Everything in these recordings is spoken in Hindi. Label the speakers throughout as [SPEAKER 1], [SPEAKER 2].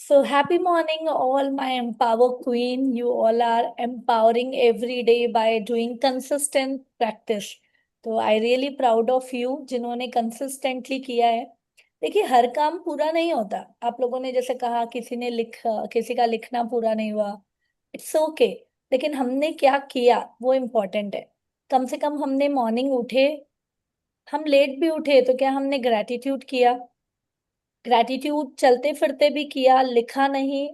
[SPEAKER 1] So happy morning, all my empower queen. You all are empowering every day by doing consistent practice. तो I really proud of you जिन्होंने कंसिस्टेंटली किया है। देखिए, हर काम पूरा नहीं होता। आप लोगों ने जैसे कहा, किसी का लिखना पूरा नहीं हुआ। It's okay. लेकिन हमने क्या किया वो इम्पोर्टेंट है। कम से कम हमने मॉर्निंग उठे। हम लेट भी उठे तो क्या हमने ग्रैटिट्यूड किया? ग्रैटिट्यूड चलते फिरते भी किया, लिखा नहीं।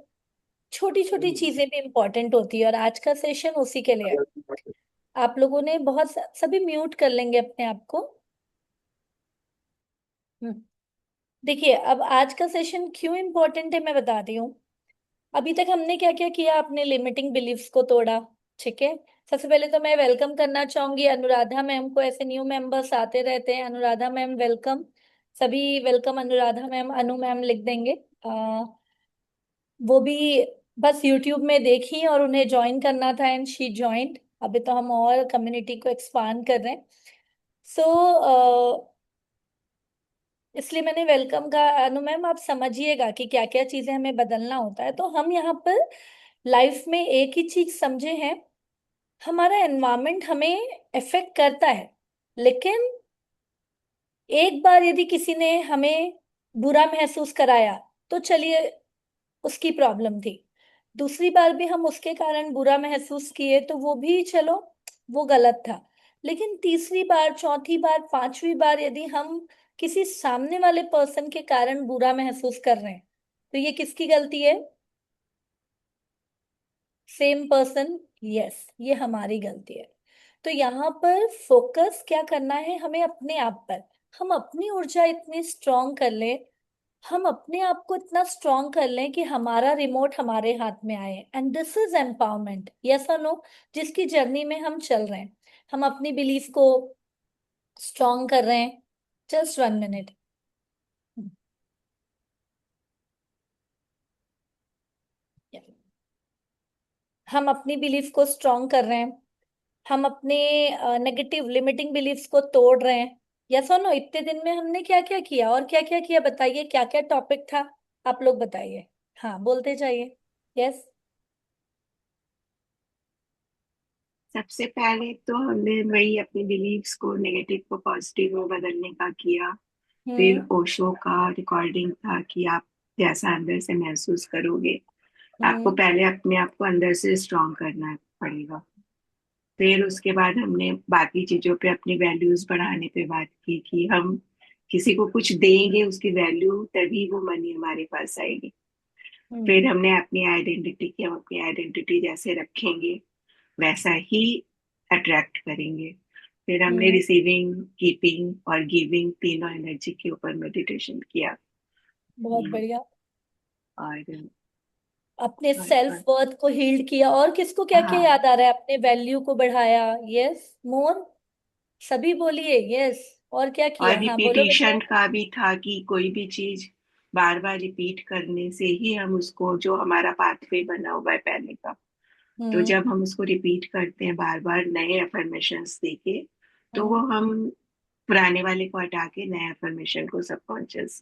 [SPEAKER 1] छोटी छोटी चीजें भी इंपॉर्टेंट होती है और आज का सेशन उसी के लिए है। आप लोगों ने सभी म्यूट कर लेंगे अपने आप को। हम्म। देखिए, अब आज का सेशन क्यों इंपॉर्टेंट है मैं बताती हूँ। अभी तक हमने क्या क्या किया, अपने लिमिटिंग बिलीफ्स को तोड़ा। ठीक है। सबसे पहले तो मैं वेलकम करना चाहूंगी अनुराधा मैम को। ऐसे न्यू मेंबर्स आते रहते हैं। Anuradha ma'am welcome. सभी वेलकम अनुराधा मैम, अनु मैम लिख देंगे। वो भी बस यूट्यूब में देखी और उन्हें ज्वाइन करना था एंड शी ज्वाइंट। अभी तो हम और कम्युनिटी को एक्सपांड कर रहे हैं। सो इसलिए मैंने वेलकम का। अनु मैम, आप समझिएगा कि क्या क्या चीजें हमें बदलना होता है। तो हम यहाँ पर लाइफ में एक ही चीज समझे हैं, हमारा एनवायरनमेंट हमें इफेक्ट करता है। लेकिन एक बार यदि किसी ने हमें बुरा महसूस कराया तो चलिए, उसकी प्रॉब्लम थी। दूसरी बार भी हम उसके कारण बुरा महसूस किए तो वो भी चलो, वो गलत था। लेकिन तीसरी बार, चौथी बार, पांचवी बार यदि हम किसी सामने वाले पर्सन के कारण बुरा महसूस कर रहे हैं तो ये किसकी गलती है? Same person. यस, ये हमारी गलती है। तो यहाँ पर फोकस क्या करना है हमें अपने आप पर। हम अपनी ऊर्जा इतनी स्ट्रांग कर ले, हम अपने आप को इतना स्ट्रांग कर लें कि हमारा रिमोट हमारे हाथ में आए। And this is empowerment, yes और नो, जिसकी जर्नी में हम चल रहे हैं। हम अपनी बिलीफ को स्ट्रांग कर रहे हैं। Just 1 minute. हम अपनी बिलीफ को स्ट्रांग कर रहे हैं। हम अपने नेगेटिव लिमिटिंग बिलीफ्स को तोड़ रहे हैं। यस और नो, इतने दिन में हमने क्या क्या किया और क्या क्या किया बताइए, क्या क्या टॉपिक था? आप लोग बताइए। हाँ, बोलते जाइए। यस।
[SPEAKER 2] सबसे पहले तो हमने वही अपनी बिलीव्स को नेगेटिव को पॉजिटिव में बदलने का किया। फिर
[SPEAKER 1] हम्म।
[SPEAKER 2] ओशो का रिकॉर्डिंग था कि आप जैसा अंदर से महसूस करोगे, आपको
[SPEAKER 1] हम्म।
[SPEAKER 2] पहले अपने आप को अंदर से स्ट्रांग करना पड़ेगा। फिर उसके बाद हमने बाकी चीजों पे अपनी वैल्यूज बढ़ाने पे बात की कि हम किसी को कुछ देंगे उसकी वैल्यू तभी वो मनी हमारे पास आएगी। फिर
[SPEAKER 1] हम्म।
[SPEAKER 2] हमने अपनी आइडेंटिटी की, हम अपनी आइडेंटिटी जैसे रखेंगे वैसा ही अट्रैक्ट करेंगे। फिर हमने
[SPEAKER 1] हम्म।
[SPEAKER 2] रिसीविंग, कीपिंग और गिविंग तीनों एनर्जी के ऊपर मेडिटेशन किया।
[SPEAKER 1] बहुत
[SPEAKER 2] हम्म,
[SPEAKER 1] बढ़िया।
[SPEAKER 2] और
[SPEAKER 1] अपने सेल्फ
[SPEAKER 2] और
[SPEAKER 1] वर्थ को हील्ड किया। और किसको क्या क्या
[SPEAKER 2] हाँ,
[SPEAKER 1] याद आ रहा है? अपने वैल्यू को बढ़ाया। यस, मोर। सभी बोलिए यस। और क्या
[SPEAKER 2] और
[SPEAKER 1] किया? हाँ, बोलो
[SPEAKER 2] रिपीटिशन
[SPEAKER 1] बेटा।
[SPEAKER 2] का भी था कि कोई भी चीज बार बार रिपीट करने से ही हम उसको, जो हमारा पाथवे बना हुआ है पहले का, तो
[SPEAKER 1] हम्म।
[SPEAKER 2] जब हम उसको रिपीट करते हैं बार बार नए अफर्मेशंस देके, तो वो
[SPEAKER 1] हम्म।
[SPEAKER 2] हम पुराने वाले को हटा के नए अफर्मेशन को सबकॉन्शियस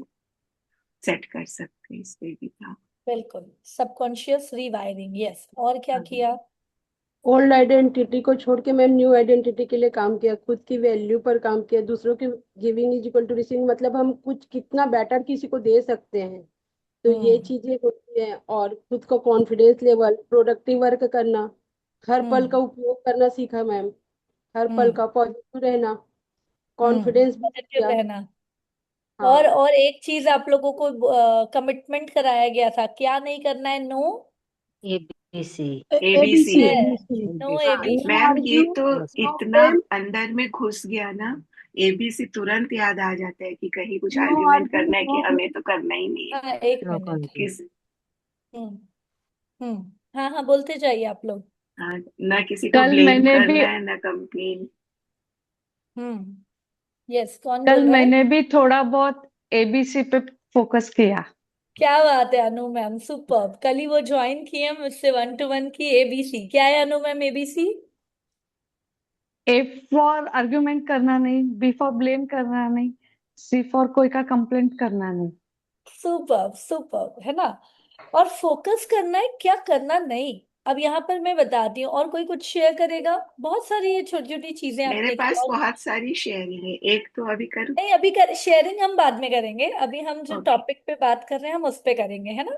[SPEAKER 2] सेट कर सकते हैं। इस पे भी था।
[SPEAKER 1] बिल्कुल, सबकॉन्शियस रीवायरिंग। यस, और क्या
[SPEAKER 2] हाँ,
[SPEAKER 1] किया?
[SPEAKER 3] ओल्ड आइडेंटिटी को छोड़ के मैंने न्यू आइडेंटिटी के लिए काम किया, खुद की वैल्यू पर काम किया, दूसरों की giving is equal to receiving, मतलब हम कुछ कितना बेटर किसी को दे सकते हैं। तो ये
[SPEAKER 1] हम्म।
[SPEAKER 3] चीजें होती हैं। और खुद को कॉन्फिडेंस लेवल, प्रोडक्टिव वर्क करना, हर पल का
[SPEAKER 1] हम्म।
[SPEAKER 3] उपयोग करना सीखा मैम। हर पल
[SPEAKER 1] हम्म।
[SPEAKER 3] का पॉजिटिव रहना,
[SPEAKER 1] हम्म।
[SPEAKER 3] कॉन्फिडेंस बिल्ड
[SPEAKER 1] पॉजिटिव
[SPEAKER 3] किया।
[SPEAKER 1] रहना।
[SPEAKER 3] हाँ।
[SPEAKER 1] और एक चीज आप लोगों को कमिटमेंट कराया गया था, क्या नहीं करना है? No.
[SPEAKER 4] ABC.
[SPEAKER 2] ABC.
[SPEAKER 3] ABC.
[SPEAKER 1] Yes, no
[SPEAKER 4] ABC.
[SPEAKER 3] हाँ, नो
[SPEAKER 1] एबीसी।
[SPEAKER 2] मैम ये
[SPEAKER 3] आर्ग्यू,
[SPEAKER 2] तो
[SPEAKER 4] यस।
[SPEAKER 3] नो
[SPEAKER 2] इतना
[SPEAKER 3] ब्लेम,
[SPEAKER 2] अंदर में घुस गया ना, एबीसी तुरंत याद आ जाता है कि कहीं कुछ
[SPEAKER 3] नो
[SPEAKER 2] आर्ग्यूमेंट
[SPEAKER 3] आर्ग्यू,
[SPEAKER 2] करना है कि
[SPEAKER 3] नो
[SPEAKER 2] हमें
[SPEAKER 3] ब्लेम।
[SPEAKER 2] तो करना ही नहीं है।
[SPEAKER 1] हाँ, एक
[SPEAKER 4] नो
[SPEAKER 1] मिनट।
[SPEAKER 4] कॉन्फ्लिक्ट।
[SPEAKER 2] किस
[SPEAKER 1] हम्म। हम्म। हाँ हाँ, बोलते जाइए आप लोग।
[SPEAKER 2] हाँ, ना किसी को
[SPEAKER 5] कल
[SPEAKER 2] ब्लेम
[SPEAKER 5] मैंने भी
[SPEAKER 2] करना है ना कंप्लेन।
[SPEAKER 1] यस, कौन
[SPEAKER 5] कल
[SPEAKER 1] बोल रहा है?
[SPEAKER 5] मैंने भी थोड़ा बहुत एबीसी पे फोकस किया।
[SPEAKER 1] क्या बात है अनु मैम, सुपर। कल ही वो ज्वाइन किए मुझसे 1 to 1 की। एबीसी क्या है Anu ma'am? ABC.
[SPEAKER 5] A for argument करना नहीं, बी फॉर ब्लेम करना नहीं, सी फॉर कोई का कंप्लेंट करना नहीं।
[SPEAKER 1] सुपर सुपर, है ना? और फोकस करना है, क्या करना नहीं। अब यहाँ पर मैं बताती हूँ, और कोई कुछ शेयर करेगा? बहुत सारी ये छोटी छोटी चीजें
[SPEAKER 2] मेरे
[SPEAKER 1] आपने की।
[SPEAKER 2] पास
[SPEAKER 1] और
[SPEAKER 2] बहुत सारी शेयरिंग है, एक तो अभी करूँ?
[SPEAKER 1] नहीं, अभी कर, शेयरिंग हम बाद में करेंगे, अभी हम जो
[SPEAKER 2] ओके।
[SPEAKER 1] टॉपिक पे बात कर रहे हैं हम उस पे करेंगे, है ना।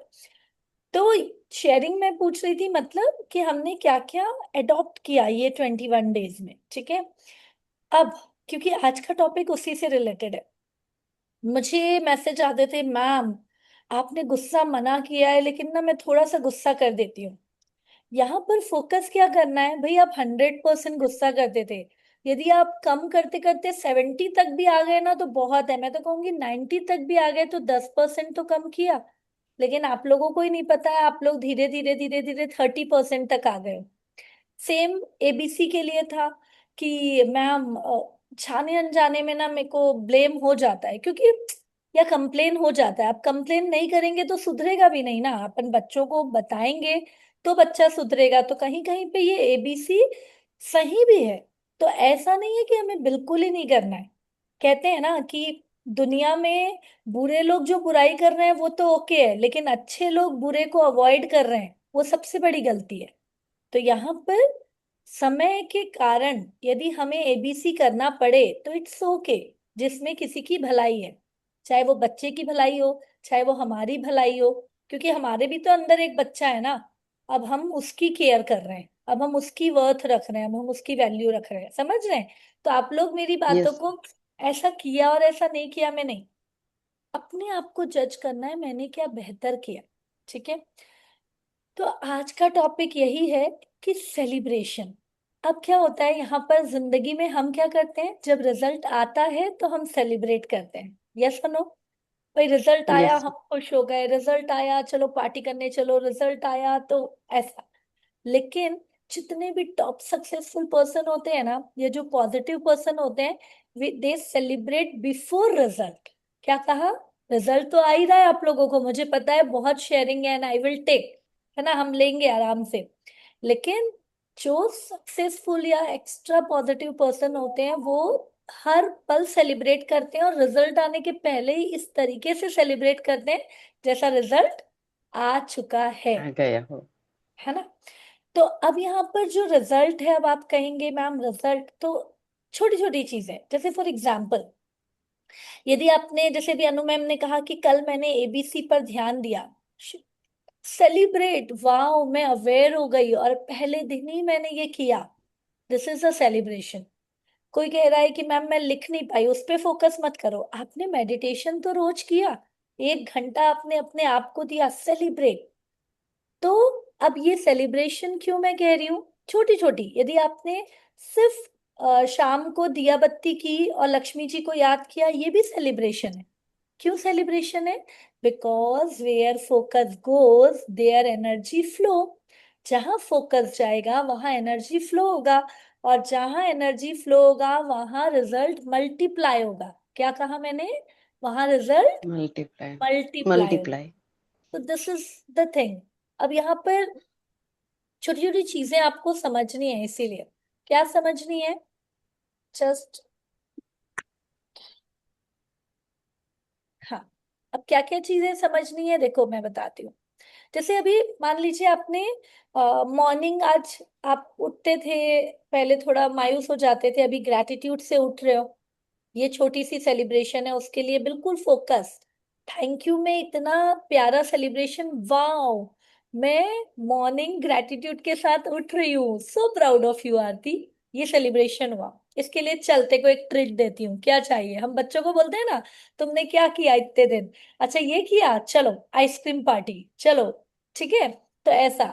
[SPEAKER 1] तो शेयरिंग में पूछ रही थी, मतलब कि हमने क्या क्या अडॉप्ट किया ये 21 डेज में, ठीक है। अब क्योंकि आज का टॉपिक उसी से रिलेटेड है, मुझे मैसेज आते थे, मैम आपने गुस्सा मना किया है लेकिन ना मैं थोड़ा सा गुस्सा कर देती हूँ। यहाँ पर फोकस क्या करना है भाई, आप 100% गुस्सा करते थे, यदि आप कम करते करते 70 तक भी आ गए ना तो बहुत है, मैं तो कहूंगी 90 तक भी आ गए तो 10% तो कम किया। लेकिन आप लोगों को ही नहीं पता है, आप लोग धीरे धीरे धीरे धीरे 30% तक आ गए। सेम एबीसी के लिए था कि मैम जाने अनजाने में ना मेरे को ब्लेम हो जाता है, क्योंकि या कंप्लेन हो जाता है। आप कंप्लेन नहीं करेंगे तो सुधरेगा भी नहीं ना, अपन बच्चों को बताएंगे तो बच्चा सुधरेगा। तो कहीं कहीं पे ये एबीसी सही भी है। तो ऐसा नहीं है कि हमें बिल्कुल ही नहीं करना है। कहते हैं ना कि दुनिया में बुरे लोग जो बुराई कर रहे हैं वो तो ओके है, लेकिन अच्छे लोग बुरे को अवॉइड कर रहे हैं, वो सबसे बड़ी गलती है। तो यहाँ पर समय के कारण यदि हमें एबीसी करना पड़े तो इट्स ओके, जिसमें किसी की भलाई है, चाहे वो बच्चे की भलाई हो, चाहे वो हमारी भलाई हो। क्योंकि हमारे भी तो अंदर एक बच्चा है ना, अब हम उसकी केयर कर रहे हैं, अब हम उसकी वर्थ रख रहे हैं, अब हम उसकी वैल्यू रख रहे हैं, समझ रहे हैं। तो आप लोग मेरी बातों
[SPEAKER 3] यस।
[SPEAKER 1] को ऐसा किया और ऐसा नहीं किया में नहीं, अपने आप को जज करना है, मैंने क्या बेहतर किया, ठीक है। तो आज का टॉपिक यही है कि सेलिब्रेशन। अब क्या होता है यहाँ पर जिंदगी में, हम क्या करते हैं जब रिजल्ट आता है तो हम सेलिब्रेट करते हैं, यस नो। भाई रिजल्ट आया
[SPEAKER 3] यस।
[SPEAKER 1] हम खुश हो गए, रिजल्ट आया चलो पार्टी करने चलो, रिजल्ट आया तो ऐसा। लेकिन जितने भी टॉप सक्सेसफुल पर्सन होते हैं ना, ये जो पॉजिटिव पर्सन होते हैं, दे सेलिब्रेट बिफोर रिजल्ट। क्या कहा? रिजल्ट तो आ ही रहा है आप लोगों को, मुझे पता है बहुत शेयरिंग है एंड आई विल टेक, है ना, हम लेंगे आराम से। लेकिन जो सक्सेसफुल या एक्स्ट्रा पॉजिटिव पर्सन होते हैं वो हर पल सेलिब्रेट करते हैं, और रिजल्ट आने के पहले ही इस तरीके से सेलिब्रेट करते हैं जैसा रिजल्ट आ चुका
[SPEAKER 3] आ गया हो।
[SPEAKER 1] है ना। तो अब यहाँ पर जो रिजल्ट है, अब आप कहेंगे मैम रिजल्ट तो छोटी छोटी चीजें, जैसे फॉर एग्जाम्पल यदि आपने, जैसे भी अनु मैम ने कहा कि कल मैंने एबीसी पर ध्यान दिया, सेलिब्रेट, वाओ मैं अवेयर हो गई और पहले दिन ही मैंने ये किया, दिस इज अ सेलिब्रेशन। कोई कह रहा है कि मैम मैं लिख नहीं पाई, उस पे फोकस मत करो, आपने मेडिटेशन तो रोज किया, 1 घंटा आपने अपने आप को दिया, सेलिब्रेट। तो अब ये सेलिब्रेशन क्यों मैं कह रही हूँ, छोटी छोटी, यदि आपने सिर्फ शाम को दिया बत्ती की और लक्ष्मी जी को याद किया, ये भी सेलिब्रेशन है। क्यों सेलिब्रेशन है? Because where focus goes there energy flow. जहां फोकस जाएगा वहां एनर्जी फ्लो होगा, और जहां एनर्जी फ्लो होगा वहां रिजल्ट मल्टीप्लाई होगा। क्या कहा मैंने? वहां रिजल्ट
[SPEAKER 3] मल्टीप्लाई।
[SPEAKER 1] मल्टीप्लाई होगा।
[SPEAKER 3] मल्टीप्लाई।
[SPEAKER 1] तो दिस इज द थिंग। अब यहाँ पर छोटी छोटी चीजें आपको समझनी है, इसीलिए क्या समझनी है, जस्ट, हाँ। अब क्या क्या चीजें समझनी है देखो मैं बताती हूँ। जैसे अभी मान लीजिए आपने मॉर्निंग, आज आप उठते थे, पहले थोड़ा मायूस हो जाते थे, अभी ग्रैटिट्यूड से उठ रहे हो, ये छोटी सी सेलिब्रेशन है, उसके लिए बिल्कुल फोकस। थैंक यू में इतना प्यारा सेलिब्रेशन, वाओ मैं मॉर्निंग ग्रैटिट्यूड के साथ उठ रही हूँ, सो प्राउड ऑफ यू आरती, ये सेलिब्रेशन हुआ। इसके लिए चलते को एक ट्रीट देती हूँ, क्या चाहिए, हम बच्चों को बोलते हैं ना, तुमने क्या किया इतने दिन, अच्छा ये किया, चलो आइसक्रीम पार्टी चलो, ठीक है। तो ऐसा।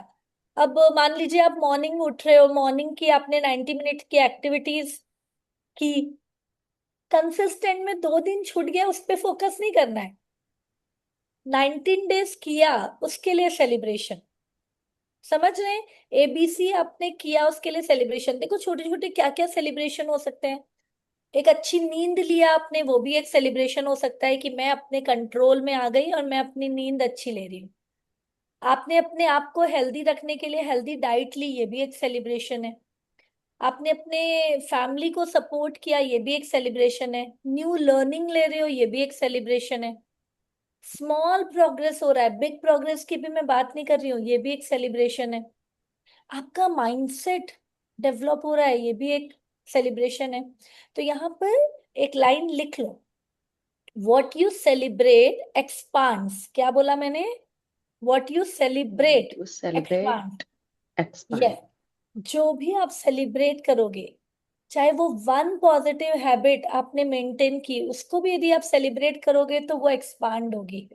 [SPEAKER 1] अब मान लीजिए आप मॉर्निंग उठ रहे हो, मॉर्निंग की आपने 90 मिनट की एक्टिविटीज की, कंसिस्टेंट में 2 दिन छूट गया, उस पे फोकस नहीं करना है, 19 डेज किया उसके लिए सेलिब्रेशन, समझ रहे हैं। एबीसी आपने किया उसके लिए सेलिब्रेशन। देखो छोटे छोटे क्या क्या सेलिब्रेशन हो सकते हैं। एक अच्छी नींद लिया आपने, वो भी एक सेलिब्रेशन हो सकता है कि मैं अपने कंट्रोल में आ गई और मैं अपनी नींद अच्छी ले रही हूँ। आपने अपने आप को हेल्दी रखने के लिए हेल्दी डाइट ली, ये भी एक सेलिब्रेशन है। आपने अपने फैमिली को सपोर्ट किया, ये भी एक सेलिब्रेशन है। न्यू लर्निंग ले रहे हो, ये भी एक सेलिब्रेशन है। स्मॉल प्रोग्रेस हो रहा है, बिग प्रोग्रेस की भी मैं बात नहीं कर रही हूँ, ये भी एक सेलिब्रेशन है। आपका माइंडसेट डेवलप हो रहा है, ये भी एक सेलिब्रेशन है। तो यहाँ पर एक लाइन लिख लो, वॉट यू सेलिब्रेट एक्सपांड्स। क्या बोला मैंने? What you celebrate
[SPEAKER 6] to celebrate,
[SPEAKER 1] expand.
[SPEAKER 6] expand.
[SPEAKER 1] Yes, जो भी आप सेलिब्रेट करोगे, चाहे वो वन पॉजिटिव हैबिट आपने मेंटेन की, उसको भी यदि आप सेलिब्रेट करोगे तो वो एक्सपांड होगी।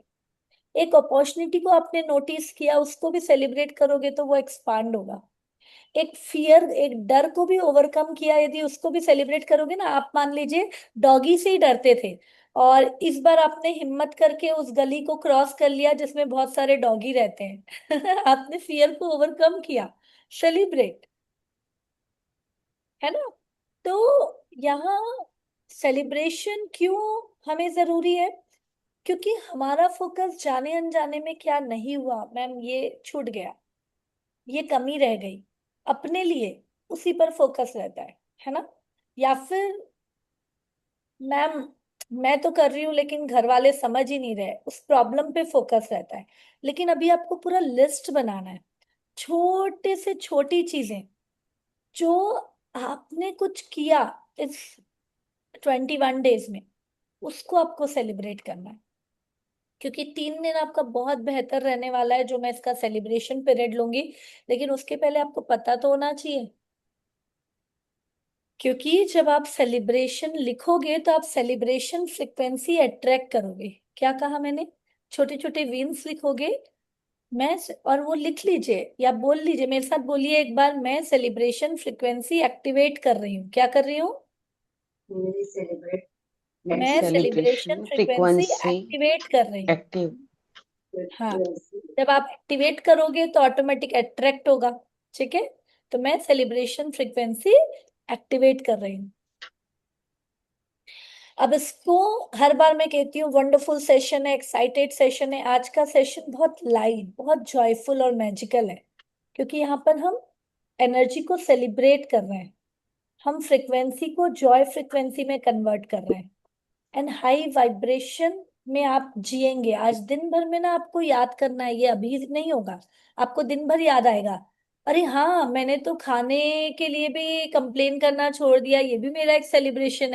[SPEAKER 1] एक अपॉर्चुनिटी को आपने नोटिस किया, उसको भी सेलिब्रेट करोगे तो वो एक्सपांड होगा। एक फियर, एक डर को भी ओवरकम किया, यदि उसको भी सेलिब्रेट करोगे ना, आप मान लीजिए डॉगी से ही डरते थे, और इस बार आपने हिम्मत करके उस गली को क्रॉस कर लिया जिसमें बहुत सारे डॉगी रहते हैं आपने फियर को ओवरकम किया, सेलिब्रेट, है ना? तो यहाँ सेलिब्रेशन क्यों हमें जरूरी है? क्योंकि हमारा फोकस जाने अनजाने में क्या नहीं हुआ, मैम ये छूट गया, ये कमी रह गई, अपने लिए उसी पर फोकस रहता है ना? या फिर मैम मैं तो कर रही हूँ लेकिन घर वाले समझ ही नहीं रहे, उस प्रॉब्लम पे फोकस रहता है। लेकिन अभी आपको पूरा लिस्ट बनाना है, छोटे से छोटी चीजें जो आपने कुछ किया इस 21 डेज में, उसको आपको सेलिब्रेट करना है। क्योंकि 3 दिन आपका बहुत बेहतर रहने वाला है, जो मैं इसका सेलिब्रेशन पीरियड लूंगी। लेकिन उसके पहले आपको पता तो होना चाहिए, क्योंकि जब आप सेलिब्रेशन लिखोगे तो आप सेलिब्रेशन फ्रिक्वेंसी अट्रैक्ट करोगे। क्या कहा मैंने? छोटे छोटे विन्स लिखोगे। और वो लिख लीजिए या बोल लीजिए, मेरे साथ बोलिए एक बार, मैं सेलिब्रेशन फ्रिक्वेंसी एक्टिवेट कर रही हूँ। क्या कर रही हूँ?
[SPEAKER 2] We celebrate
[SPEAKER 1] मैं celebration
[SPEAKER 6] Celebration
[SPEAKER 1] frequency
[SPEAKER 6] frequency
[SPEAKER 1] activate कर रही हूँ।
[SPEAKER 6] active.
[SPEAKER 1] हाँ, जब आप एक्टिवेट करोगे तो ऑटोमेटिक अट्रैक्ट होगा। ठीक है, तो मैं सेलिब्रेशन फ्रिक्वेंसी एक्टिवेट कर रही हूँ। अब इसको हर बार मैं कहती हूँ, वंडरफुल सेशन है, एक्साइटेड सेशन है। आज का सेशन बहुत लाइट, बहुत जॉयफुल और मैजिकल है, क्योंकि यहाँ पर हम एनर्जी को सेलिब्रेट कर रहे हैं, हम फ्रिक्वेंसी को जॉय फ्रिक्वेंसी में कन्वर्ट कर रहे हैं, एंड हाई वाइब्रेशन में आप जिएंगे। आज दिन भर में ना आपको याद करना है, ये अभी नहीं होगा, आपको दिन भर याद आएगा, अरे हाँ मैंने तो खाने के लिए भी कंप्लेन करना छोड़ दिया, ये भी मेरा एक सेलिब्रेशन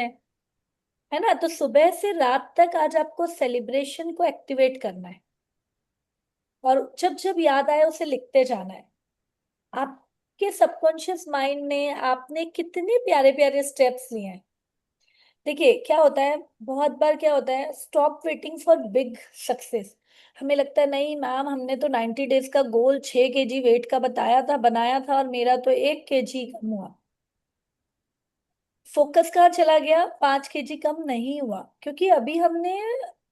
[SPEAKER 1] है ना? तो सुबह से रात तक आज आपको सेलिब्रेशन को एक्टिवेट करना है, और जब जब याद आए उसे लिखते जाना है। आपके सबकॉन्शियस माइंड ने आपने कितने प्यारे प्यारे स्टेप्स लिए हैं। देखिए क्या होता है, बहुत बार क्या होता है, stop waiting for big success. हमें लगता है नहीं मैम, हमने तो 90 डेज का गोल 6 kg वेट का बताया था, बनाया था, और मेरा तो 1 kg कम हुआ। फोकस कहाँ चला गया? 5 kg कम नहीं हुआ। क्योंकि अभी हमने,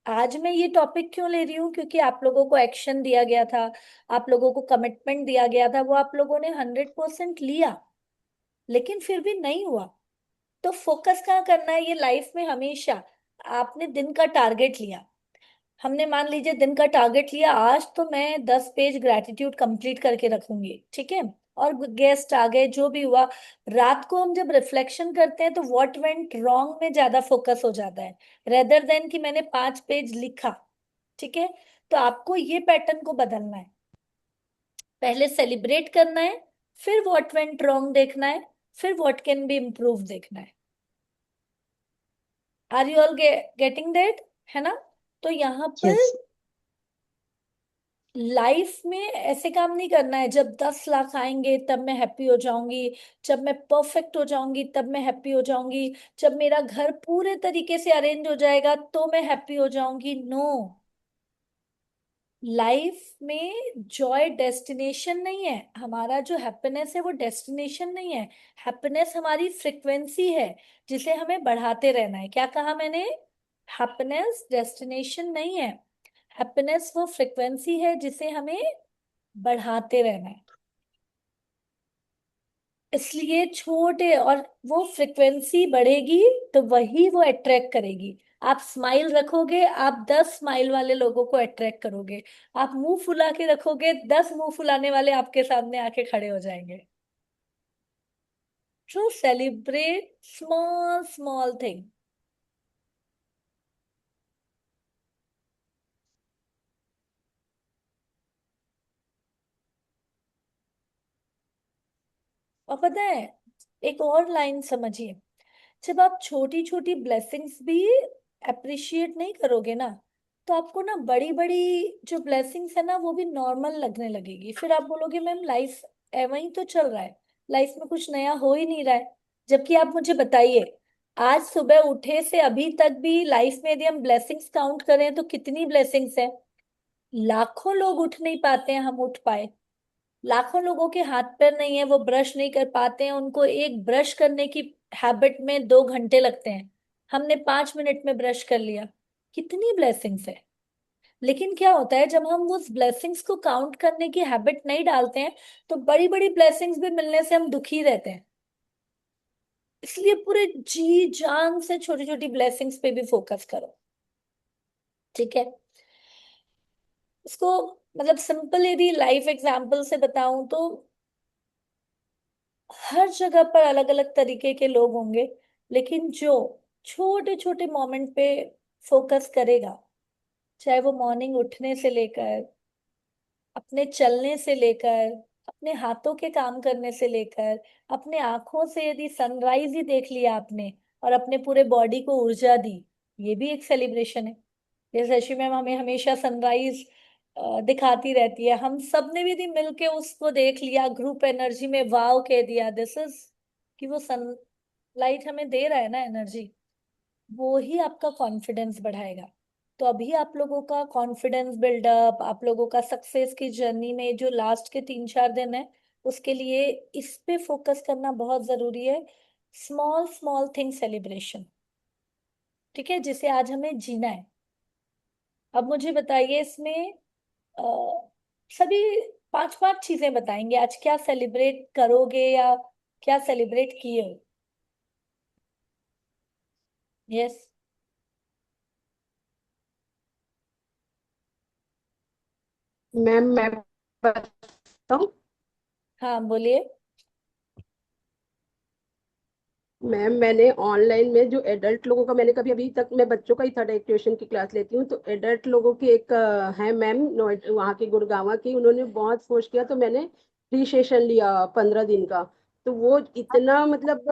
[SPEAKER 1] आज मैं ये टॉपिक क्यों ले रही हूँ, क्योंकि आप लोगों को एक्शन दिया गया था, आप लोगों को कमिटमेंट दिया गया था, वो आप लोगों ने 100% लिया, लेकिन फिर भी नहीं हुआ। तो फोकस कहाँ करना है? ये लाइफ में हमेशा आपने दिन का टारगेट लिया, हमने मान लीजिए दिन का टारगेट लिया, आज तो मैं 10 पेज ग्रेटिट्यूड कंप्लीट करके रखूंगी, ठीक है, और गेस्ट आ गए, जो भी हुआ। रात को हम जब रिफ्लेक्शन करते हैं तो व्हाट वेंट रॉन्ग में ज्यादा फोकस हो जाता है, रेदर देन कि मैंने 5 पेज लिखा। ठीक है, तो आपको ये पैटर्न को बदलना है, पहले सेलिब्रेट करना है, फिर व्हाट वेंट रॉन्ग देखना है, फिर व्हाट कैन बी इम्प्रूव देखना है। Are you all getting that? है ना? तो यहाँ पर
[SPEAKER 6] Yes.
[SPEAKER 1] लाइफ में ऐसे काम नहीं करना है, जब 10 लाख आएंगे तब मैं हैप्पी हो जाऊंगी, जब मैं परफेक्ट हो जाऊंगी तब मैं हैप्पी हो जाऊंगी, जब मेरा घर पूरे तरीके से अरेंज हो जाएगा तो मैं हैप्पी हो जाऊंगी। नो, लाइफ में जॉय डेस्टिनेशन नहीं है, हमारा जो हैप्पीनेस है वो डेस्टिनेशन नहीं है। हैप्पीनेस हमारी फ्रिक्वेंसी है, जिसे हमें बढ़ाते रहना है। क्या कहा मैंने? हैप्पीनेस डेस्टिनेशन नहीं है, हैप्पीनेस वो फ्रिक्वेंसी है जिसे हमें बढ़ाते रहना है। इसलिए छोटे, और वो फ्रिक्वेंसी बढ़ेगी तो वही वो अट्रैक्ट करेगी। आप स्माइल रखोगे, आप 10 स्माइल वाले लोगों को अट्रैक्ट करोगे। आप मुंह फुला के रखोगे, 10 मुंह फुलाने वाले आपके सामने आके खड़े हो जाएंगे। सो सेलिब्रेट स्मॉल स्मॉल थिंग। और पता है, एक और लाइन समझिए, जब आप छोटी छोटी ब्लेसिंग्स भी अप्रिशिएट नहीं करोगे ना, तो आपको ना बड़ी बड़ी जो ब्लेसिंग्स है ना वो भी नॉर्मल लगने लगेगी। फिर आप बोलोगे मैम लाइफ एवं ही तो चल रहा है, लाइफ में कुछ नया हो ही नहीं रहा है। जबकि आप मुझे बताइए, आज सुबह उठे से अभी तक भी लाइफ में यदि हम ब्लेसिंग्स काउंट करें तो कितनी ब्लेसिंग्स हैं। लाखों लोग उठ नहीं पाते हैं, हम उठ पाए। लाखों लोगों के हाथ पैर नहीं है, वो ब्रश नहीं कर पाते हैं, उनको एक ब्रश करने की हैबिट में 2 घंटे लगते हैं, हमने 5 मिनट में ब्रश कर लिया। कितनी ब्लेसिंग्स है। लेकिन क्या होता है, जब हम उस ब्लेसिंग्स को काउंट करने की हैबिट नहीं डालते हैं, तो बड़ी बड़ी ब्लेसिंग्स भी मिलने से हम दुखी रहते हैं। इसलिए पूरे जी जान से छोटी छोटी ब्लेसिंग्स पे भी फोकस करो, ठीक है। इसको मतलब सिंपल यदि लाइफ एग्जांपल से बताऊं तो हर जगह पर अलग अलग तरीके के लोग होंगे, लेकिन जो छोटे छोटे मोमेंट पे फोकस करेगा, चाहे वो मॉर्निंग उठने से लेकर, अपने चलने से लेकर, अपने हाथों के काम करने से लेकर, अपने आंखों से यदि सनराइज ही देख लिया आपने और अपने पूरे बॉडी को ऊर्जा दी, ये भी एक सेलिब्रेशन है। जैसे शशि मैम हमें हमेशा सनराइज दिखाती रहती है, हम सब ने भी यदि मिलके उसको देख लिया, ग्रुप एनर्जी में वाव कह दिया, दिस इज कि वो सनलाइट हमें दे रहा है ना एनर्जी, वो ही आपका कॉन्फिडेंस बढ़ाएगा। तो अभी आप लोगों का कॉन्फिडेंस बिल्डअप, आप लोगों का सक्सेस की जर्नी में जो लास्ट के 3-4 दिन है, उसके लिए इस पे फोकस करना बहुत जरूरी है। स्मॉल स्मॉल थिंग सेलिब्रेशन, ठीक है, जिसे आज हमें जीना है। अब मुझे बताइए इसमें अ, सभी 5-5 चीजें बताएंगे आज, क्या सेलिब्रेट करोगे या क्या सेलिब्रेट किए हो। यस।
[SPEAKER 3] मैम मैं बताऊं?
[SPEAKER 1] हाँ बोलिए।
[SPEAKER 3] मैम मैंने ऑनलाइन में जो एडल्ट लोगों का, मैंने कभी अभी तक, मैं बच्चों का ही था, ट्यूशन की क्लास लेती हूँ, तो एडल्ट लोगों की एक है मैम, नोएडा वहाँ की, गुड़गांव की, उन्होंने बहुत फोर्स किया तो मैंने फ्री सेशन लिया 15 दिन का। तो वो इतना मतलब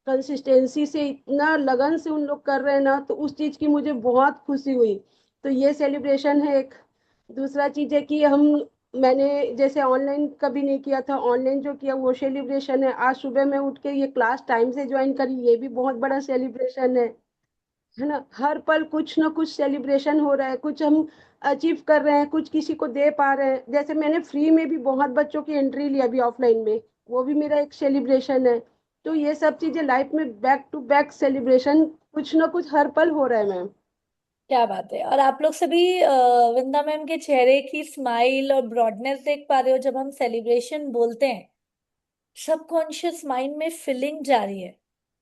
[SPEAKER 3] कंसिस्टेंसी से, इतना लगन से उन लोग कर रहे हैं ना, तो उस चीज की मुझे बहुत खुशी हुई। तो ये सेलिब्रेशन है एक। दूसरा चीज है कि हम, मैंने जैसे ऑनलाइन कभी नहीं किया था, ऑनलाइन जो किया वो सेलिब्रेशन है। आज सुबह मैं उठ के ये क्लास टाइम से ज्वाइन करी, ये भी बहुत बड़ा सेलिब्रेशन है ना। हर पल कुछ ना कुछ सेलिब्रेशन हो रहा है, कुछ हम अचीव कर रहे हैं, कुछ किसी को दे पा रहे हैं। जैसे मैंने फ्री में भी बहुत बच्चों की एंट्री ली अभी ऑफलाइन में, वो भी मेरा एक सेलिब्रेशन है। तो ये सब चीजें लाइफ में बैक टू बैक सेलिब्रेशन, कुछ ना कुछ हर पल हो रहा है मैम।
[SPEAKER 1] क्या बात है। और आप लोग सभी वृंदा मैम के चेहरे की स्माइल और ब्रॉडनेस देख पा रहे हो, जब हम सेलिब्रेशन बोलते हैं सबकॉन्शियस माइंड में फीलिंग जा रही है।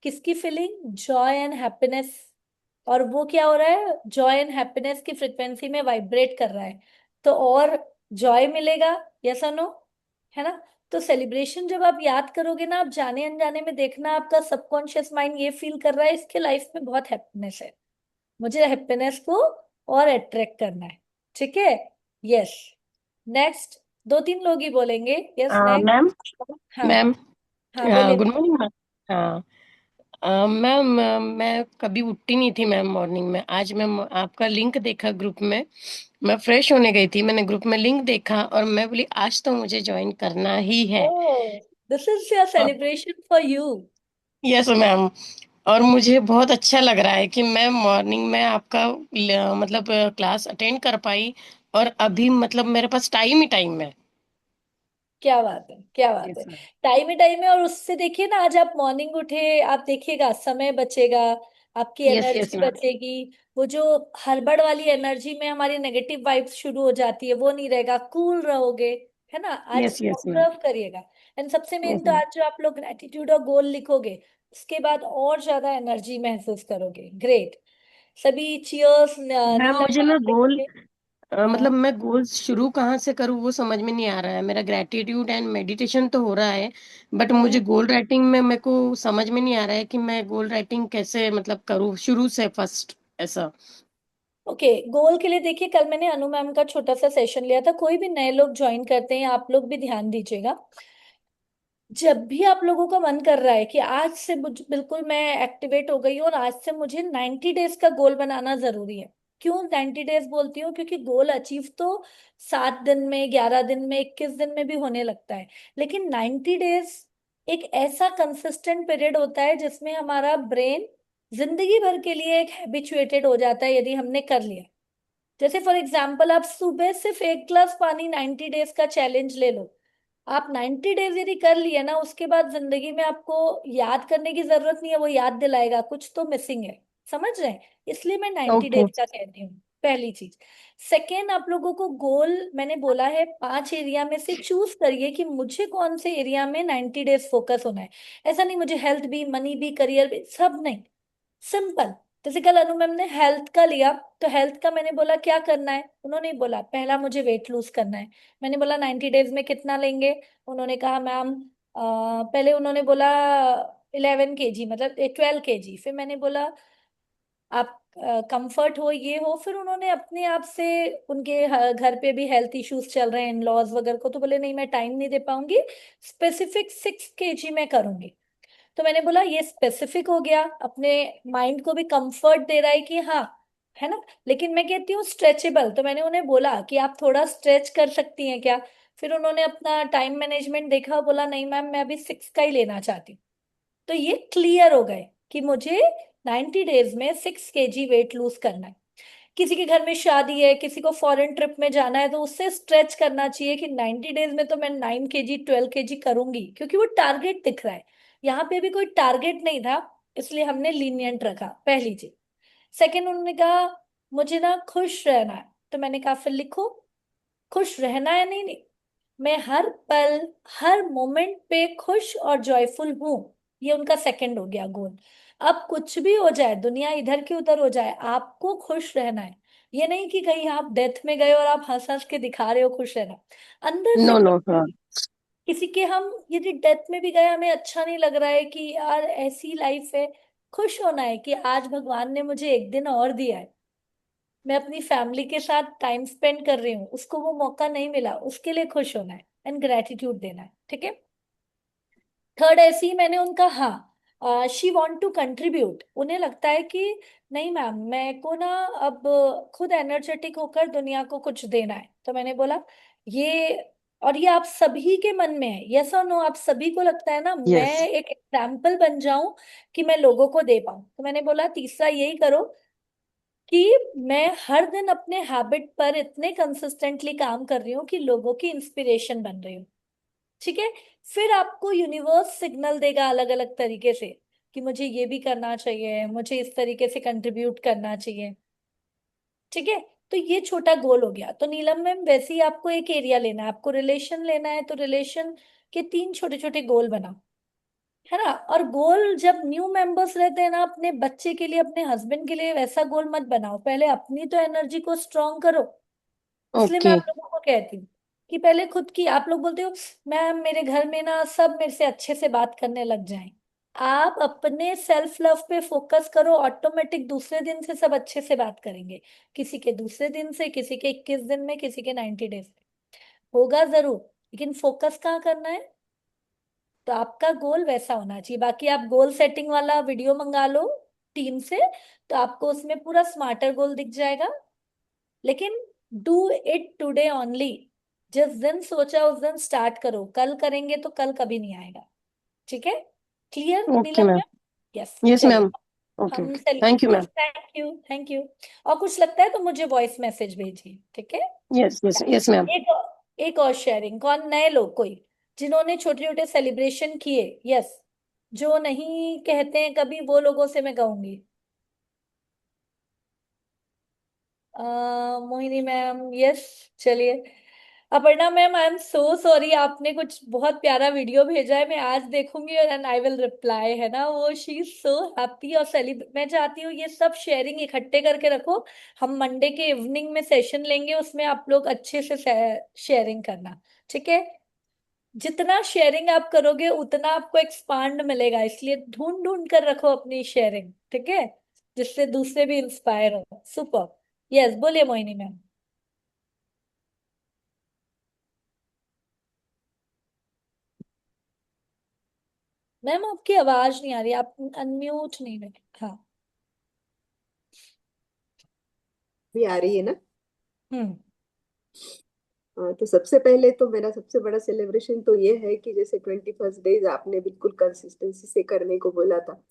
[SPEAKER 1] किसकी फीलिंग? Joy and happiness. और वो क्या हो रहा है, जॉय एंड हैप्पीनेस की फ्रिक्वेंसी में वाइब्रेट कर रहा है, तो और जॉय मिलेगा। यस और नो, है ना। तो सेलिब्रेशन जब आप याद करोगे ना, आप जाने अनजाने में देखना आपका सबकॉन्शियस माइंड ये फील कर रहा है इसके लाइफ में बहुत हैप्पीनेस है, मुझे हैप्पीनेस को और अट्रैक्ट करना है, ठीक है। यस। नेक्स्ट, 2-3 लोग ही बोलेंगे। Yes next.
[SPEAKER 6] मैम
[SPEAKER 1] हाँ।
[SPEAKER 6] मैम
[SPEAKER 1] हाँ बोलिए।
[SPEAKER 6] Good morning ma'am. हाँ मैम मैं कभी उठती नहीं थी मैम मॉर्निंग में। आज मैम आपका लिंक देखा ग्रुप में, मैं फ्रेश होने गई थी, मैंने ग्रुप में लिंक देखा और मैं बोली आज तो मुझे ज्वाइन करना ही है।
[SPEAKER 1] Oh, this is your celebration for you.
[SPEAKER 6] Yes ma'am. और मुझे बहुत अच्छा लग रहा है कि मैं मॉर्निंग में आपका मतलब क्लास अटेंड कर पाई, और अभी मतलब मेरे पास टाइम ही टाइम है।
[SPEAKER 1] क्या बात है, क्या बात है।
[SPEAKER 6] Yes ma'am.
[SPEAKER 1] टाइम ही टाइम है, और उससे देखिए ना, आज आप मॉर्निंग उठे, आप देखिएगा समय बचेगा, आपकी
[SPEAKER 6] यस यस
[SPEAKER 1] एनर्जी
[SPEAKER 6] मैम।
[SPEAKER 1] बचेगी। वो जो हड़बड़ वाली एनर्जी में हमारी नेगेटिव वाइब्स शुरू हो जाती है, वो नहीं रहेगा, कूल रहोगे, है ना। आज
[SPEAKER 6] यस यस मैम।
[SPEAKER 1] ऑब्जर्व करिएगा। एंड सबसे मेन
[SPEAKER 6] यस
[SPEAKER 1] तो
[SPEAKER 6] मैम।
[SPEAKER 1] आज जो आप लोग ग्रेटिट्यूड और गोल लिखोगे, उसके बाद और ज्यादा एनर्जी महसूस करोगे। ग्रेट। सभी चीयर्स।
[SPEAKER 6] मैम
[SPEAKER 1] नीलम
[SPEAKER 6] मुझे ना
[SPEAKER 1] मैम
[SPEAKER 6] गोल,
[SPEAKER 1] लिखेंगे।
[SPEAKER 6] मतलब
[SPEAKER 1] हाँ।
[SPEAKER 6] मैं गोल्स शुरू कहाँ से करूँ वो समझ में नहीं आ रहा है। मेरा ग्रेटिट्यूड एंड मेडिटेशन तो हो रहा है, बट मुझे
[SPEAKER 1] हम्म।
[SPEAKER 6] गोल राइटिंग में मेरे को समझ में नहीं आ रहा है कि मैं गोल राइटिंग कैसे मतलब करूँ शुरू से फर्स्ट ऐसा।
[SPEAKER 1] ओके, गोल के लिए देखिए, कल मैंने अनु मैम का छोटा सा सेशन लिया था, कोई भी नए लोग ज्वाइन करते हैं, आप लोग भी ध्यान दीजिएगा। जब भी आप लोगों का मन कर रहा है कि आज से बिल्कुल मैं एक्टिवेट हो गई हूँ और आज से मुझे 90 डेज का गोल बनाना जरूरी है। क्यों 90 डेज बोलती हूँ? क्योंकि गोल अचीव तो 7 दिन में, 11 दिन में, 21 दिन में भी होने लगता है। लेकिन 90 डेज एक ऐसा कंसिस्टेंट पीरियड होता है जिसमें हमारा ब्रेन जिंदगी भर के लिए एक हैबिचुएटेड हो जाता है यदि हमने कर लिया। जैसे फॉर एग्जाम्पल आप सुबह सिर्फ 1 गिलास पानी 90 डेज का चैलेंज ले लो। आप 90 डेज यदि कर लिए ना, उसके बाद जिंदगी में आपको याद करने की जरूरत नहीं है, वो याद दिलाएगा। कुछ तो मिसिंग है, समझ रहे हैं? इसलिए मैं 90 डेज
[SPEAKER 6] ओके।
[SPEAKER 1] का कहती हूँ, पहली चीज। सेकेंड, आप लोगों को गोल मैंने बोला है 5 एरिया में से चूज करिए कि मुझे कौन से एरिया में 90 डेज फोकस होना है। ऐसा नहीं मुझे हेल्थ भी, मनी भी, करियर भी, सब नहीं। सिंपल। जैसे कल अनु मैम ने हेल्थ का लिया, तो हेल्थ का मैंने बोला क्या करना है, उन्होंने बोला पहला मुझे वेट लूज करना है। मैंने बोला 90 डेज में कितना लेंगे? उन्होंने कहा मैम पहले उन्होंने बोला 11 kg, मतलब 12 kg। फिर मैंने बोला आप कंफर्ट हो, ये हो। फिर उन्होंने अपने आप से, उनके घर पे भी हेल्थ इश्यूज चल रहे हैं इन लॉज वगैरह को, तो बोले नहीं मैं टाइम नहीं दे पाऊंगी, स्पेसिफिक 6 kg में करूंगी। तो मैंने बोला ये स्पेसिफिक हो गया, अपने माइंड को भी कंफर्ट दे रहा है कि हाँ, है ना। लेकिन मैं कहती हूँ स्ट्रेचेबल, तो मैंने उन्हें बोला कि आप थोड़ा स्ट्रेच कर सकती हैं क्या? फिर उन्होंने अपना टाइम मैनेजमेंट देखा, बोला नहीं मैम मैं अभी 6 का ही लेना चाहती हूँ। तो ये क्लियर हो गए कि मुझे 90 डेज में 6 kg वेट लूज करना है। किसी के घर में शादी है, किसी को फॉरेन ट्रिप में जाना है, तो उससे स्ट्रेच करना चाहिए कि 90 डेज में तो मैं 9 kg 12 kg करूंगी, क्योंकि वो टारगेट दिख रहा है। यहाँ पे भी कोई टारगेट नहीं था, इसलिए हमने लीनियंट रखा, पहली चीज। सेकंड, उन्होंने कहा मुझे ना खुश रहना है, तो मैंने कहा फिर लिखो, खुश रहना है। नहीं नहीं, मैं हर पल, हर मोमेंट पे खुश और जॉयफुल हूं। ये उनका सेकंड हो गया गोल। अब कुछ भी हो जाए, दुनिया इधर की उधर हो जाए, आपको खुश रहना है। ये नहीं कि कहीं आप डेथ में गए और आप हंस हंस के दिखा रहे हो खुश रहना, अंदर से
[SPEAKER 6] नो नो,
[SPEAKER 1] खुश।
[SPEAKER 6] हाँ।
[SPEAKER 1] किसी के हम यदि डेथ में भी गए, हमें अच्छा नहीं लग रहा है कि यार ऐसी लाइफ है, खुश होना है कि आज भगवान ने मुझे एक दिन और दिया है, मैं अपनी फैमिली के साथ टाइम स्पेंड कर रही हूँ, उसको वो मौका नहीं मिला, उसके लिए खुश होना है एंड ग्रेटिट्यूड देना है। ठीक है। थर्ड, ऐसे ही मैंने उनका, हाँ शी वांट टू कंट्रीब्यूट, उन्हें लगता है कि नहीं मैम मेरे को ना अब खुद एनर्जेटिक होकर दुनिया को कुछ देना है। तो मैंने बोला ये, और ये आप सभी के मन में है, यस और नो, आप सभी को लगता है ना मैं
[SPEAKER 6] यस।
[SPEAKER 1] एक एग्जाम्पल बन जाऊं कि मैं लोगों को दे पाऊं। तो मैंने बोला तीसरा यही करो कि मैं हर दिन अपने हैबिट पर इतने कंसिस्टेंटली काम कर रही हूँ कि लोगों की इंस्पिरेशन बन रही हूँ। ठीक है। फिर आपको यूनिवर्स सिग्नल देगा अलग अलग तरीके से कि मुझे ये भी करना चाहिए, मुझे इस तरीके से कंट्रीब्यूट करना चाहिए। ठीक है। तो ये छोटा गोल हो गया। तो नीलम मैम, वैसे ही आपको एक एरिया लेना है, आपको रिलेशन लेना है, तो रिलेशन के 3 छोटे छोटे गोल बनाओ, है ना। और गोल जब न्यू मेंबर्स रहते हैं ना, अपने बच्चे के लिए, अपने हस्बैंड के लिए वैसा गोल मत बनाओ, पहले अपनी तो एनर्जी को स्ट्रांग करो। इसलिए मैं
[SPEAKER 6] ओके।
[SPEAKER 1] आप लोगों को कहती हूँ कि पहले खुद की, आप लोग बोलते हो मैम मेरे घर में ना सब मेरे से अच्छे से बात करने लग जाएं, आप अपने सेल्फ लव पे फोकस करो, ऑटोमेटिक दूसरे दिन से सब अच्छे से बात करेंगे। किसी के दूसरे दिन से, किसी के 21 दिन में, किसी के 90 डेज में, होगा जरूर। लेकिन फोकस कहाँ करना है? तो आपका गोल वैसा होना चाहिए। बाकी आप गोल सेटिंग वाला वीडियो मंगा लो टीम से, तो आपको उसमें पूरा स्मार्टर गोल दिख जाएगा। लेकिन डू इट टुडे ओनली, जिस दिन सोचा उस दिन स्टार्ट करो, कल करेंगे तो कल कभी नहीं आएगा। ठीक है। क्लियर
[SPEAKER 6] ओके
[SPEAKER 1] नीलम
[SPEAKER 6] मैम।
[SPEAKER 1] मैम? यस,
[SPEAKER 6] यस
[SPEAKER 1] चलिए।
[SPEAKER 6] मैम। ओके
[SPEAKER 1] हम
[SPEAKER 6] okay,
[SPEAKER 1] celebrate,
[SPEAKER 6] thank you ma'am.
[SPEAKER 1] Yes thank you, thank you. और कुछ लगता है तो मुझे वॉइस मैसेज भेजिए, ठीक है।
[SPEAKER 6] Yes yes yes ma'am.
[SPEAKER 1] एक और शेयरिंग, कौन नए लोग कोई जिन्होंने छोटे छोटे सेलिब्रेशन किए, यस, जो नहीं कहते हैं कभी, वो लोगों से मैं कहूंगी। Mohini ma'am, yes. चलिए। Aparna ma'am, I am so sorry, आपने कुछ बहुत प्यारा वीडियो भेजा है, मैं आज देखूंगी और एंड आई विल रिप्लाई, है ना। वो शी इज सो हैप्पी और सेलिब्रेट, मैं चाहती हूँ ये सब शेयरिंग इकट्ठे करके रखो। हम मंडे के इवनिंग में सेशन लेंगे, उसमें आप लोग अच्छे से शेयरिंग करना। ठीक है। जितना शेयरिंग आप करोगे उतना आपको एक्सपांड मिलेगा, इसलिए ढूंढ ढूंढ कर रखो अपनी शेयरिंग, ठीक है, जिससे दूसरे भी इंस्पायर हो। सुपर। यस, बोलिए मोहिनी मैम। मैम आपकी आवाज नहीं आ रही, आप अनम्यूट नहीं रहे। हाँ।
[SPEAKER 7] भी आ रही है ना?
[SPEAKER 1] हम्म।
[SPEAKER 7] तो सबसे पहले तो मेरा सबसे बड़ा सेलिब्रेशन तो ये है कि जैसे 21 डेज आपने बिल्कुल कंसिस्टेंसी से करने को बोला था,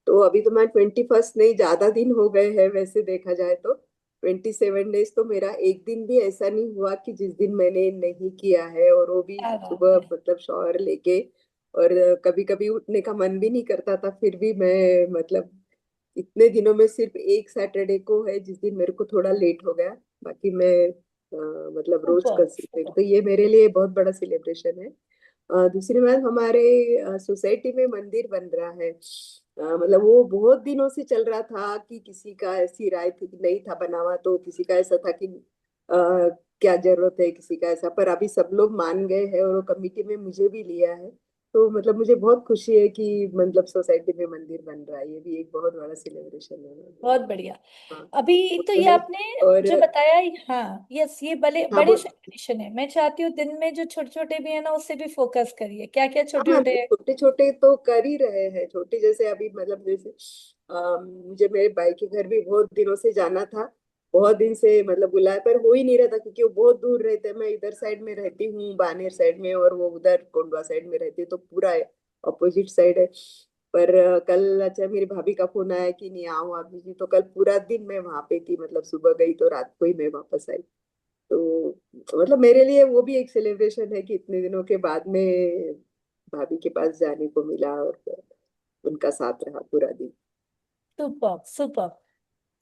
[SPEAKER 7] तो अभी तो मैं 21 नहीं, ज्यादा दिन हो गए हैं वैसे देखा जाए तो। 27 डेज तो मेरा एक दिन भी ऐसा नहीं हुआ कि जिस दिन मैंने नहीं किया है, और वो भी
[SPEAKER 1] क्या बात
[SPEAKER 7] सुबह
[SPEAKER 1] है।
[SPEAKER 7] मतलब शॉवर लेके। और कभी कभी उठने का मन भी नहीं करता था, फिर भी मैं मतलब इतने दिनों में सिर्फ एक सैटरडे को है जिस दिन मेरे को थोड़ा लेट हो गया। बाकी मैं मतलब रोज
[SPEAKER 1] सुपर
[SPEAKER 7] कंसिस्टेंट,
[SPEAKER 1] सुपर।
[SPEAKER 7] तो ये मेरे लिए बहुत बड़ा सेलिब्रेशन है। दूसरी बात, हमारे सोसाइटी में मंदिर बन रहा है। मतलब वो बहुत दिनों से चल रहा था कि किसी का ऐसी राय थी कि नहीं था बना हुआ, तो किसी का ऐसा था कि क्या जरूरत है किसी का ऐसा, पर अभी सब लोग मान गए हैं और वो कमेटी में मुझे भी लिया है। तो मतलब मुझे बहुत खुशी है कि मतलब सोसाइटी में मंदिर बन रहा है, ये भी एक बहुत बड़ा सेलिब्रेशन है मेरे लिए।
[SPEAKER 1] बहुत बढ़िया।
[SPEAKER 7] हाँ,
[SPEAKER 1] अभी तो
[SPEAKER 7] वो
[SPEAKER 1] ये
[SPEAKER 7] है।
[SPEAKER 1] आपने
[SPEAKER 7] और
[SPEAKER 1] जो बताया, हाँ यस, ये बड़े
[SPEAKER 7] हाँ
[SPEAKER 1] बड़े सेलिब्रेशन है। मैं चाहती हूँ दिन में जो छोटे छोटे भी है ना, उससे भी फोकस करिए। क्या क्या
[SPEAKER 7] हाँ
[SPEAKER 1] छोटे
[SPEAKER 7] हाँ,
[SPEAKER 1] छोटे है?
[SPEAKER 7] छोटे छोटे तो कर ही रहे हैं। छोटे जैसे अभी मतलब जैसे मुझे मेरे भाई के घर भी बहुत दिनों से जाना था। बहुत दिन से मतलब बुलाया, पर हो ही नहीं रहा था क्योंकि वो बहुत दूर रहते हैं। मैं इधर साइड में रहती हूँ बानेर साइड में, और वो उधर कोंडवा साइड में रहती है, तो पूरा अपोजिट साइड है। पर कल अच्छा मेरी भाभी का फोन आया कि नहीं आओ आप जी, तो कल पूरा दिन मैं वहां पे थी। मतलब सुबह गई तो रात को ही मैं वापस आई। तो मतलब मेरे लिए वो भी एक सेलिब्रेशन है कि इतने दिनों के बाद में भाभी के पास जाने को मिला, और उनका साथ रहा पूरा दिन।
[SPEAKER 1] Super super.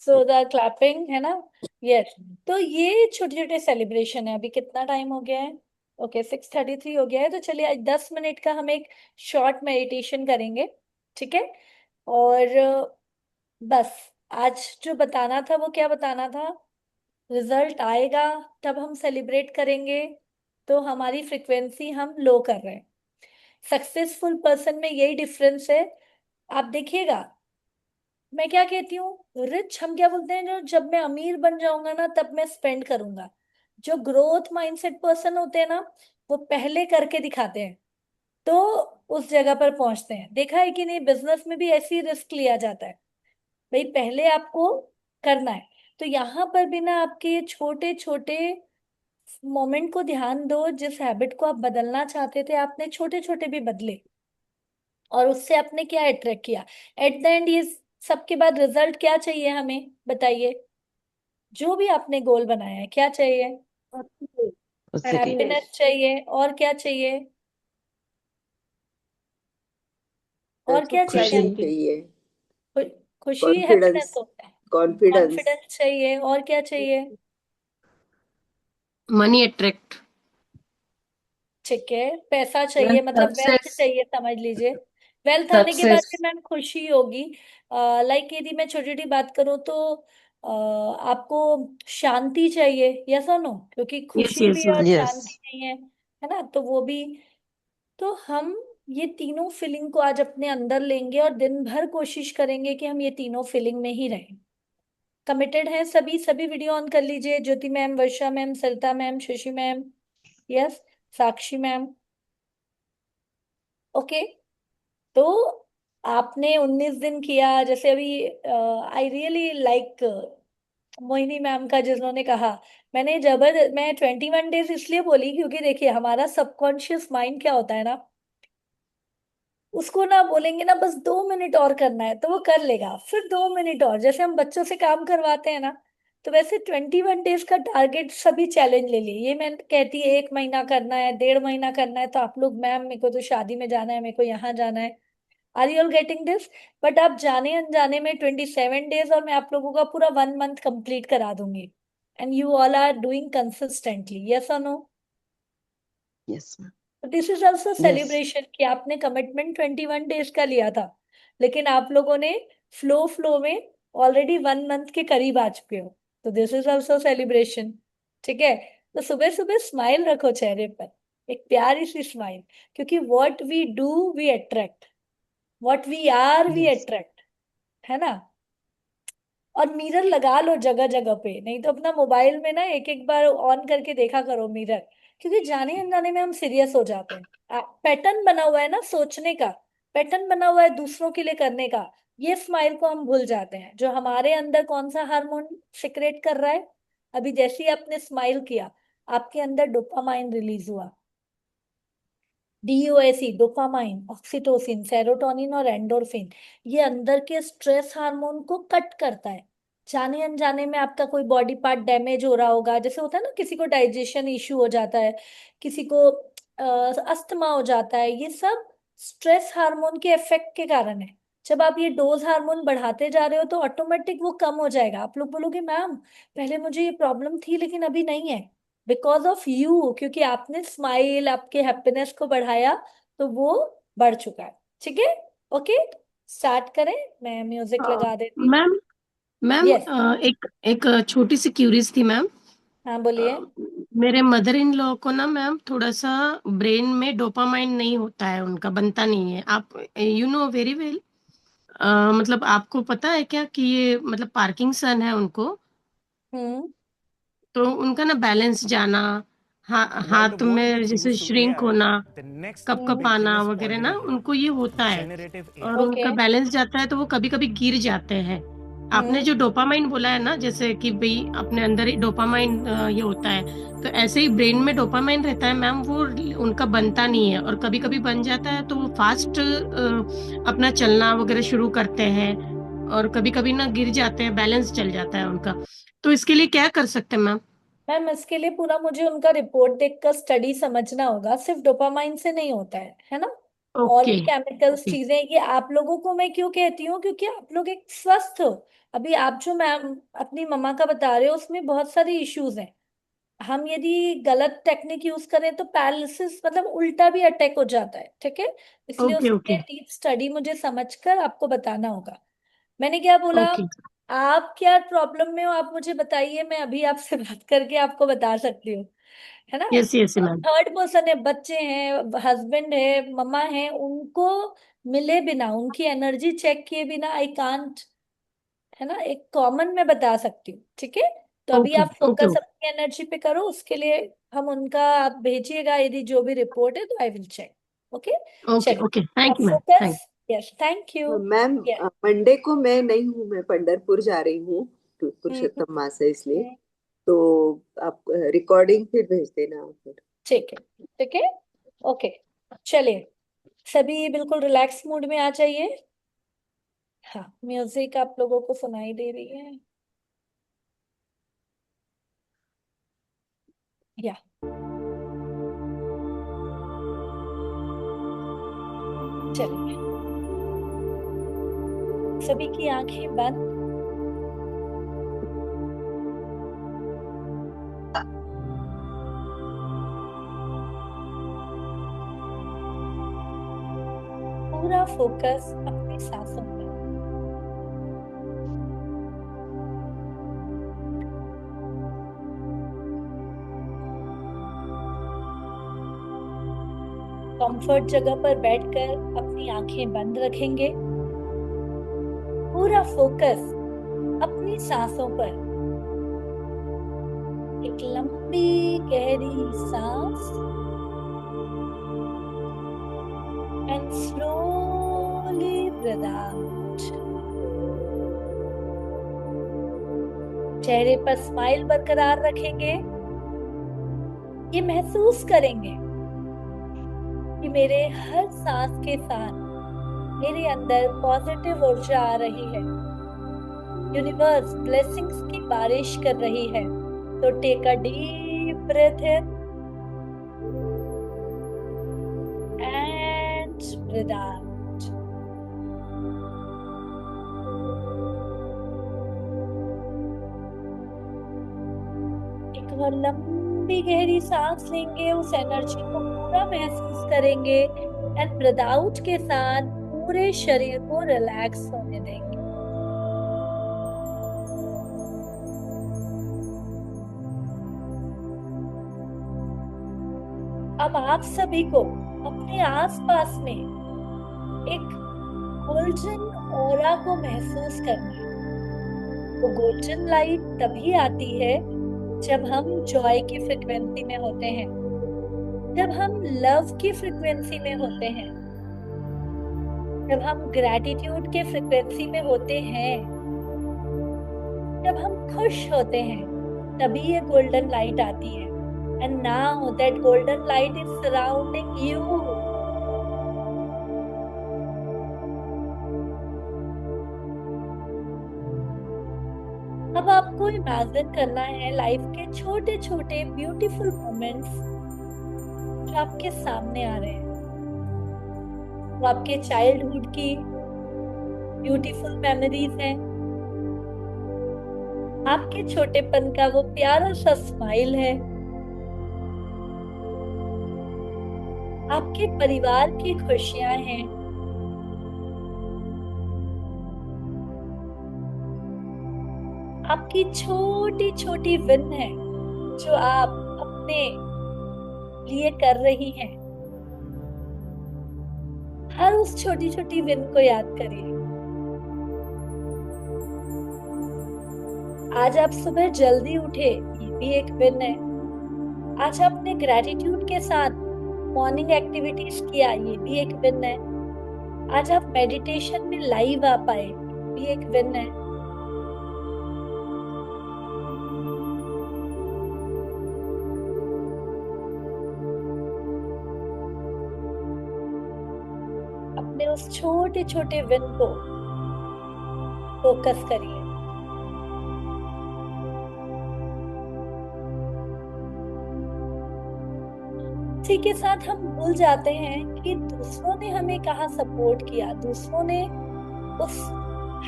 [SPEAKER 1] So the clapping है ना। यस। तो ये छोटे छोटे सेलिब्रेशन है। अभी कितना टाइम हो गया है? ओके 6:33 हो गया है। तो चलिए आज 10 मिनट का हम एक शॉर्ट मेडिटेशन करेंगे। ठीक है। और बस आज जो बताना था वो क्या बताना था? रिजल्ट आएगा तब हम सेलिब्रेट करेंगे, तो हमारी फ्रिक्वेंसी हम लो कर रहे हैं। सक्सेसफुल पर्सन में यही डिफरेंस है। आप देखिएगा, मैं क्या कहती हूँ, रिच हम क्या बोलते हैं, जो जब मैं अमीर बन जाऊंगा ना तब मैं स्पेंड करूंगा। जो ग्रोथ माइंडसेट पर्सन होते हैं ना, वो पहले करके दिखाते हैं, तो उस जगह पर पहुंचते हैं। देखा है कि नहीं, बिजनेस में भी ऐसी रिस्क लिया जाता है। भाई पहले आपको करना है। तो यहाँ पर भी ना आपके छोटे छोटे मोमेंट को ध्यान दो। जिस हैबिट को आप बदलना चाहते थे, आपने छोटे छोटे भी बदले, और उससे आपने क्या अट्रैक्ट किया। एट द एंड ये सबके बाद रिजल्ट क्या चाहिए हमें, बताइए। जो भी आपने गोल बनाया है, क्या चाहिए?
[SPEAKER 3] हैप्पीनेस।
[SPEAKER 1] हैप्पीनेस चाहिए, और क्या चाहिए? और क्या चाहिए
[SPEAKER 7] खुशी
[SPEAKER 1] आपको?
[SPEAKER 3] क्लैरिटी।
[SPEAKER 7] चाहिए।
[SPEAKER 1] खु- खुशी
[SPEAKER 7] कॉन्फिडेंस।
[SPEAKER 1] हैप्पीनेस होता है।
[SPEAKER 7] कॉन्फिडेंस।
[SPEAKER 1] कॉन्फिडेंस चाहिए, और क्या चाहिए?
[SPEAKER 6] Money attract.
[SPEAKER 1] ठीक है। पैसा
[SPEAKER 5] मैम
[SPEAKER 1] चाहिए, मतलब वेल्थ
[SPEAKER 5] सक्सेस।
[SPEAKER 1] चाहिए, समझ लीजिए। वेल्थ आने के बाद
[SPEAKER 5] सक्सेस।
[SPEAKER 1] फिर मैम खुशी होगी। लाइक यदि मैं छोटी छोटी बात करूँ तो आपको शांति चाहिए, यस और नो, क्योंकि
[SPEAKER 6] यस
[SPEAKER 1] खुशी
[SPEAKER 6] यस
[SPEAKER 1] भी और
[SPEAKER 6] मैम।
[SPEAKER 5] यस।
[SPEAKER 1] शांति नहीं है ना, तो वो भी। तो हम ये तीनों फीलिंग को आज अपने अंदर लेंगे और दिन भर कोशिश करेंगे कि हम ये तीनों फीलिंग में ही रहें। कमिटेड हैं सभी? सभी वीडियो ऑन कर लीजिए। ज्योति मैम, वर्षा मैम, सरिता मैम, शशि मैम, यस, साक्षी मैम। ओके। तो आपने 19 दिन किया, जैसे अभी I really like Mohini ma'am का जिन्होंने कहा। मैं 21 डेज इसलिए बोली क्योंकि देखिए हमारा सबकॉन्शियस माइंड क्या होता है ना, उसको ना बोलेंगे ना बस 2 मिनट और करना है तो वो कर लेगा। फिर 2 मिनट और, जैसे हम बच्चों से काम करवाते हैं ना, तो वैसे 21 डेज का टारगेट सभी चैलेंज ले लिए। ये मैं कहती है 1 महीना करना है, 1.5 महीना करना है, तो आप लोग मैम मेरे को तो शादी में जाना है, मेरे को यहाँ जाना है। Are you all getting this? But आप जाने अनजाने में 27 डेज, और मैं आप लोगों का पूरा 1 मंथ कंप्लीट करा दूंगी। And you all are doing consistently, yes और no?
[SPEAKER 7] Yes ma'am.
[SPEAKER 1] This is also
[SPEAKER 5] yes.
[SPEAKER 1] Celebration कि आपने कमिटमेंट 21 डेज का लिया था, लेकिन आप लोगों ने फ्लो फ्लो में ऑलरेडी 1 मंथ के करीब आ चुके हो। तो दिस इज ऑल्सो सेलिब्रेशन। ठीक है। तो सुबह सुबह स्माइल रखो चेहरे पर, एक प्यारी सी स्माइल, क्योंकि what we do we attract, what we are we
[SPEAKER 7] yes.
[SPEAKER 1] Attract, है ना। और मिरर लगा लो जगह जगह पे, नहीं तो अपना मोबाइल में ना एक एक बार ऑन करके देखा करो मिरर, क्योंकि जाने अनजाने में हम सीरियस हो जाते हैं। पैटर्न बना हुआ है ना सोचने का, पैटर्न बना हुआ है दूसरों के लिए करने का, ये स्माइल को हम भूल जाते हैं। जो हमारे अंदर कौन सा हार्मोन सिक्रेट कर रहा है, अभी जैसे ही आपने स्माइल किया आपके अंदर डोपामाइन रिलीज हुआ। डीओएसी, डोपामाइन, ऑक्सीटोसिन, सेरोटोनिन और एंडोर्फिन, ये अंदर के स्ट्रेस हार्मोन को कट करता है। जाने अनजाने में आपका कोई बॉडी पार्ट डैमेज हो रहा होगा, जैसे होता है ना, किसी को डाइजेशन इश्यू हो जाता है, किसी को अस्थमा हो जाता है, ये सब स्ट्रेस हार्मोन के इफेक्ट के कारण है। जब आप ये डोज हार्मोन बढ़ाते जा रहे हो तो ऑटोमेटिक वो कम हो जाएगा। आप लोग बोलोगे मैम पहले मुझे ये प्रॉब्लम थी लेकिन अभी नहीं है, बिकॉज ऑफ यू, क्योंकि आपने स्माइल आपके हैप्पीनेस को बढ़ाया तो वो बढ़ चुका है। ठीक है, ओके, स्टार्ट करें, मैं म्यूजिक लगा देती हूँ।
[SPEAKER 6] मैम मैम
[SPEAKER 1] यस,
[SPEAKER 6] एक एक छोटी सी क्यूरीज थी मैम।
[SPEAKER 1] हाँ
[SPEAKER 6] अ,
[SPEAKER 1] बोलिए।
[SPEAKER 6] मेरे मदर इन लॉ को ना मैम थोड़ा सा ब्रेन में डोपामाइन नहीं होता है, उनका बनता नहीं है। आप यू नो वेरी वेल, मतलब आपको पता है क्या कि ये मतलब पार्किंसन है उनको,
[SPEAKER 1] हम्म।
[SPEAKER 6] तो उनका ना बैलेंस जाना, हाथ में जैसे श्रिंक होना, कप कप
[SPEAKER 1] हम्म।
[SPEAKER 6] आना वगैरह ना, उनको ये होता है। और
[SPEAKER 1] ओके।
[SPEAKER 6] उनका बैलेंस जाता है तो वो कभी कभी गिर जाते हैं। आपने
[SPEAKER 1] हम्म।
[SPEAKER 6] जो डोपामाइन बोला है ना, जैसे कि भाई अपने अंदर ही डोपामाइन ये होता है, तो ऐसे ही ब्रेन में डोपामाइन रहता है मैम, वो उनका बनता नहीं है, और कभी कभी बन जाता है तो वो फास्ट अपना चलना वगैरह शुरू करते हैं, और कभी कभी ना गिर जाते हैं, बैलेंस चल जाता है उनका। तो इसके लिए क्या कर सकते हैं मैम?
[SPEAKER 1] मैम इसके लिए पूरा मुझे उनका रिपोर्ट देखकर स्टडी समझना होगा, सिर्फ डोपामाइन से नहीं होता है ना। और
[SPEAKER 6] ओके।
[SPEAKER 1] भी केमिकल्स
[SPEAKER 6] ओके।
[SPEAKER 1] चीजें, ये आप लोगों को मैं क्यों कहती हूँ, क्योंकि आप लोग एक स्वस्थ हो। अभी आप जो मैम अपनी मम्मा का बता रहे हो उसमें बहुत सारे इश्यूज हैं। हम यदि गलत टेक्निक यूज करें तो पैरालिसिस मतलब उल्टा भी अटैक हो जाता है, ठीक है। इसलिए
[SPEAKER 6] ओके।
[SPEAKER 1] उसके
[SPEAKER 6] ओके।
[SPEAKER 1] डीप स्टडी मुझे समझकर आपको बताना होगा। मैंने क्या बोला,
[SPEAKER 6] ओके।
[SPEAKER 1] आप क्या प्रॉब्लम में हो आप मुझे बताइए, मैं अभी आपसे बात करके आपको बता सकती हूँ, है ना।
[SPEAKER 6] Yes yes ma'am.
[SPEAKER 1] Third person है, बच्चे हैं, हस्बैंड है, मम्मा है, उनको मिले बिना, उनकी एनर्जी चेक किए बिना आई कांट, है ना। एक कॉमन मैं बता सकती हूँ, ठीक है। तो अभी
[SPEAKER 6] ओके।
[SPEAKER 1] आप
[SPEAKER 6] ओके।
[SPEAKER 1] फोकस अपनी एनर्जी पे करो, उसके लिए हम उनका आप भेजिएगा यदि जो भी रिपोर्ट है तो I will check. Okay,
[SPEAKER 6] okay.
[SPEAKER 1] चलिए,
[SPEAKER 6] ओके,
[SPEAKER 1] अब
[SPEAKER 6] thank you ma'am, thank.
[SPEAKER 1] Focus. Yes, thank you.
[SPEAKER 7] Ma'am
[SPEAKER 1] yes.
[SPEAKER 7] Monday को मैं नहीं हूँ, मैं पंढरपुर जा रही हूँ
[SPEAKER 1] हम्म।
[SPEAKER 7] पुरुषोत्तम मास है इसलिए।
[SPEAKER 1] हम्म।
[SPEAKER 7] तो आप रिकॉर्डिंग फिर भेज देना फिर।
[SPEAKER 1] ठीक है, ठीक है, ओके, चलिए, सभी बिल्कुल रिलैक्स मूड में आ जाइए। हाँ, म्यूजिक आप लोगों को सुनाई दे रही है, या चलिए, सभी की आंखें बंद। पूरा फोकस अपनी सांसों पर। कंफर्ट जगह पर बैठकर अपनी आंखें बंद रखेंगे। पूरा फोकस अपनी सांसों पर। एक लंबी गहरी सांस एंड स्लोली ब्रीथ आउट। चेहरे पर स्माइल बरकरार रखेंगे। ये महसूस करेंगे कि मेरे हर सांस के साथ मेरे अंदर पॉजिटिव ऊर्जा आ रही है, यूनिवर्स ब्लेसिंग्स की बारिश कर रही है। तो take a deep breath in and breathe out. एक बार लंबी गहरी सांस लेंगे, उस एनर्जी को पूरा महसूस करेंगे एंड ब्रीथ आउट के साथ पूरे शरीर को रिलैक्स होने देंगे। अब आप सभी को अपने आसपास में एक गोल्डन ऑरा को महसूस करना है। वो गोल्डन लाइट तभी आती है जब हम जॉय की फ्रिक्वेंसी में होते हैं, जब हम लव की फ्रिक्वेंसी में होते हैं। जब हम ग्रैटिट्यूड के फ्रिक्वेंसी में होते हैं, जब हम खुश होते हैं, तभी ये गोल्डन लाइट आती है। And now that golden light is surrounding you. अब आपको इमेजिन करना है लाइफ के छोटे छोटे ब्यूटीफुल मोमेंट्स जो आपके सामने आ रहे हैं। वो आपके चाइल्डहुड की ब्यूटीफुल मेमोरीज हैं, आपके छोटेपन का वो प्यारा सा स्माइल है, आपके परिवार की खुशियां हैं, आपकी छोटी छोटी विन है जो आप अपने लिए कर रही हैं। हर उस छोटी छोटी विन को याद करिए। आज आप सुबह जल्दी उठे, ये भी एक विन है। आज आपने ग्रैटिट्यूड के साथ मॉर्निंग एक्टिविटीज किया, ये भी एक विन है। आज आप मेडिटेशन में लाइव आ पाए, ये भी एक विन है। अपने उस छोटे छोटे विन को फोकस करिए। इसी के साथ हम भूल जाते हैं कि दूसरों ने हमें कहाँ सपोर्ट किया, दूसरों ने उस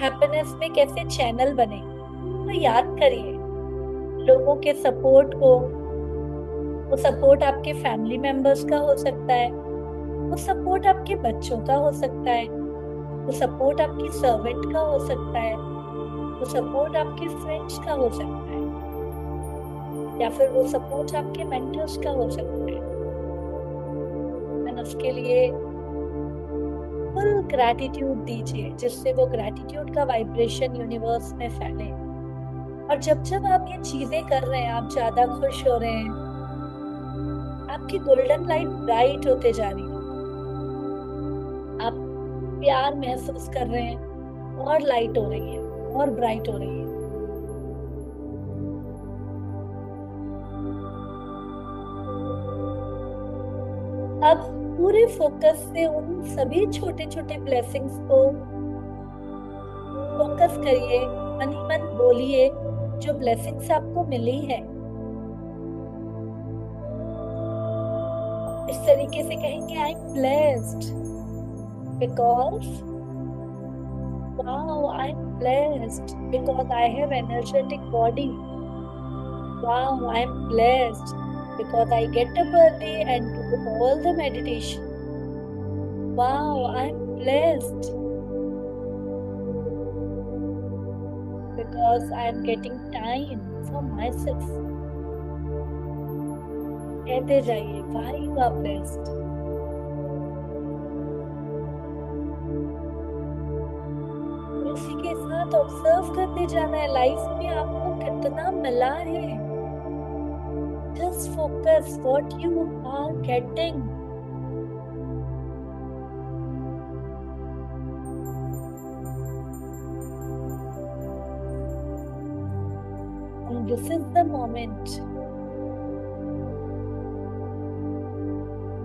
[SPEAKER 1] हैप्पीनेस में कैसे चैनल बने। तो याद करिए लोगों के सपोर्ट को। वो सपोर्ट आपके फैमिली मेंबर्स का हो सकता है, वो सपोर्ट आपके बच्चों का हो सकता है, वो सपोर्ट आपकी सर्वेंट का हो सकता है, वो सपोर्ट आपके फ्रेंड्स का हो सकता है, या फिर वो सपोर्ट आपके मेंटर्स का हो सकता है। एंड उसके लिए फुल ग्रैटिट्यूड दीजिए, जिससे वो ग्रैटिट्यूड का वाइब्रेशन यूनिवर्स में फैले। और जब जब आप ये चीजें कर रहे हैं, आप ज्यादा खुश हो रहे हैं, आपकी गोल्डन लाइट ब्राइट होते जा रही है, आप प्यार महसूस कर रहे हैं, और लाइट हो रही है, और ब्राइट हो रही है। अब पूरे फोकस से उन सभी छोटे छोटे ब्लेसिंग्स को फोकस करिए, मन ही मन बोलिए जो ब्लेसिंग्स आपको मिली है। इस तरीके से कहेंगे, आई am blessed because wow, I'm blessed because I have energetic body. Wow, I'm blessed because I get up early and do all the meditation. Wow, I'm blessed because I'm getting time for myself. कहते जाइए, why you are blessed. उसी के साथ ऑब्जर्व करते जाना है लाइफ में आपको कितना मिला है। Just focus what you are getting. And this is the moment.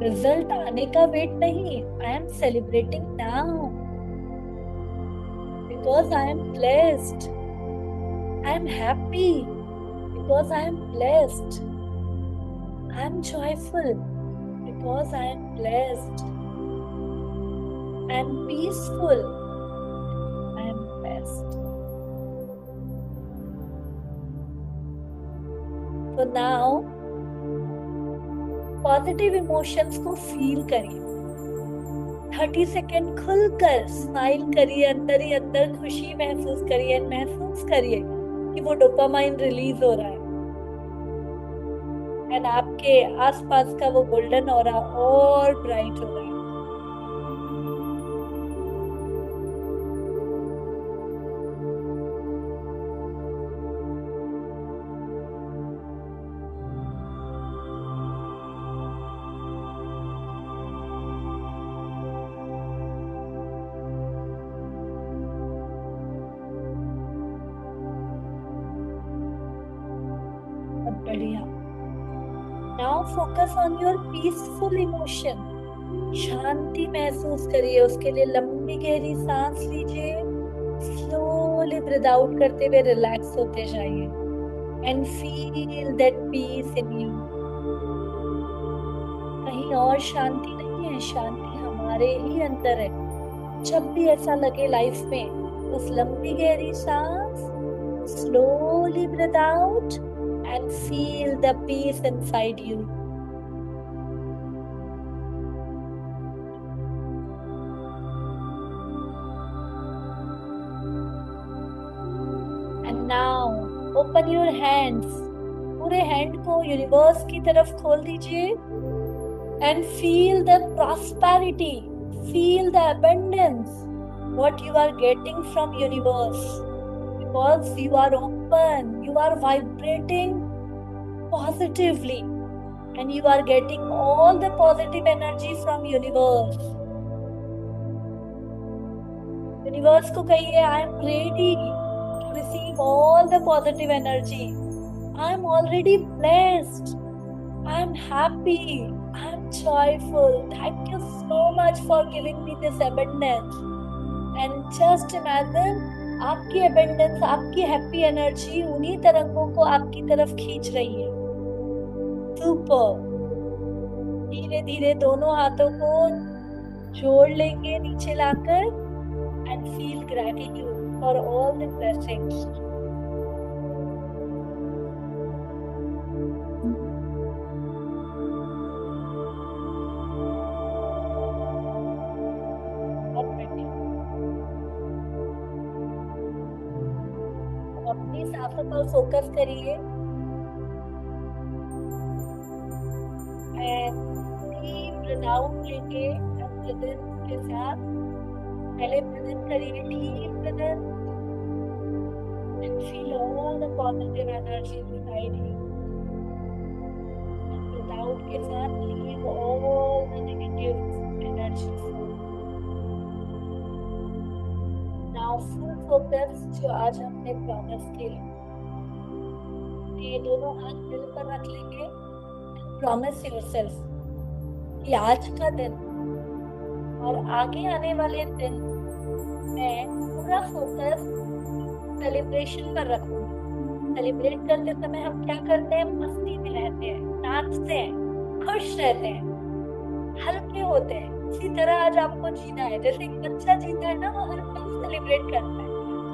[SPEAKER 1] Result आने का वेट नहीं, I am celebrating now. Because I am blessed. I am happy because I am blessed. I am joyful because I am blessed. I am peaceful. I am blessed. So now, positive emotions को फील करिए। 30 सेकेंड खुलकर स्माइल करिए, अंदर ही अंदर खुशी महसूस करिए, महसूस करिए कि वो डोपामाइन रिलीज हो रहा है एंड आपके आसपास का वो गोल्डन ऑरा और ब्राइट हो रहा है। बहुत बढ़िया। Now focus on your peaceful emotion. शांति महसूस करिए, उसके लिए लंबी गहरी सांस लीजिए, स्लोली ब्रीथ आउट करते हुए रिलैक्स होते जाइए and feel that peace in you. कहीं और शांति नहीं है, शांति हमारे ही अंदर है। जब भी ऐसा लगे लाइफ में, उस लंबी गहरी सांस, slowly breathe out and feel the peace inside you. And now open your hands. पूरे हैंड को यूनिवर्स की तरफ खोल दीजिए and feel the prosperity, feel the abundance, what you are getting from universe. Because you are open, you are vibrating positively and you are getting all the positive energy from universe. Universe को कहिए, I am ready to receive all the positive energy. I am already blessed. I am happy. I am joyful. Thank you so much for giving me this abundance. And just imagine, आपकी abundance, आपकी happy energy उन्हीं तरंगों को आपकी तरफ खींच रही है। Super. धीरे धीरे दोनों हाथों को जोड़ लेंगे नीचे लाकर and feel gratitude for all the blessings. अपनी सांसों पर फोकस करिए एंड डीप ब्रीथ आउट लेंगे एंड ब्रीथ इन के साथ पहले ब्रीथ इन करिए, deep breathe in and feel all the positive energy inside you and breathe out के साथ leave all the negative energy. Now full focus जो आज हमने प्रॉमिस किए, ये दोनों हाथ दिल पर रख लेंगे। प्रॉमिस योरसेल्फ कि आज का दिन और आगे आने वाले दिन मैं पूरा फोकस सेलिब्रेशन पर रखूंगी। सेलिब्रेट करते समय हम क्या करते हैं? मस्ती में रहते हैं, नाचते हैं, खुश रहते हैं, हल्के होते हैं। इसी तरह आज आपको जीना है। जैसे एक बच्चा जीता है ना, वो हर पल सेलिब्रेट करता है,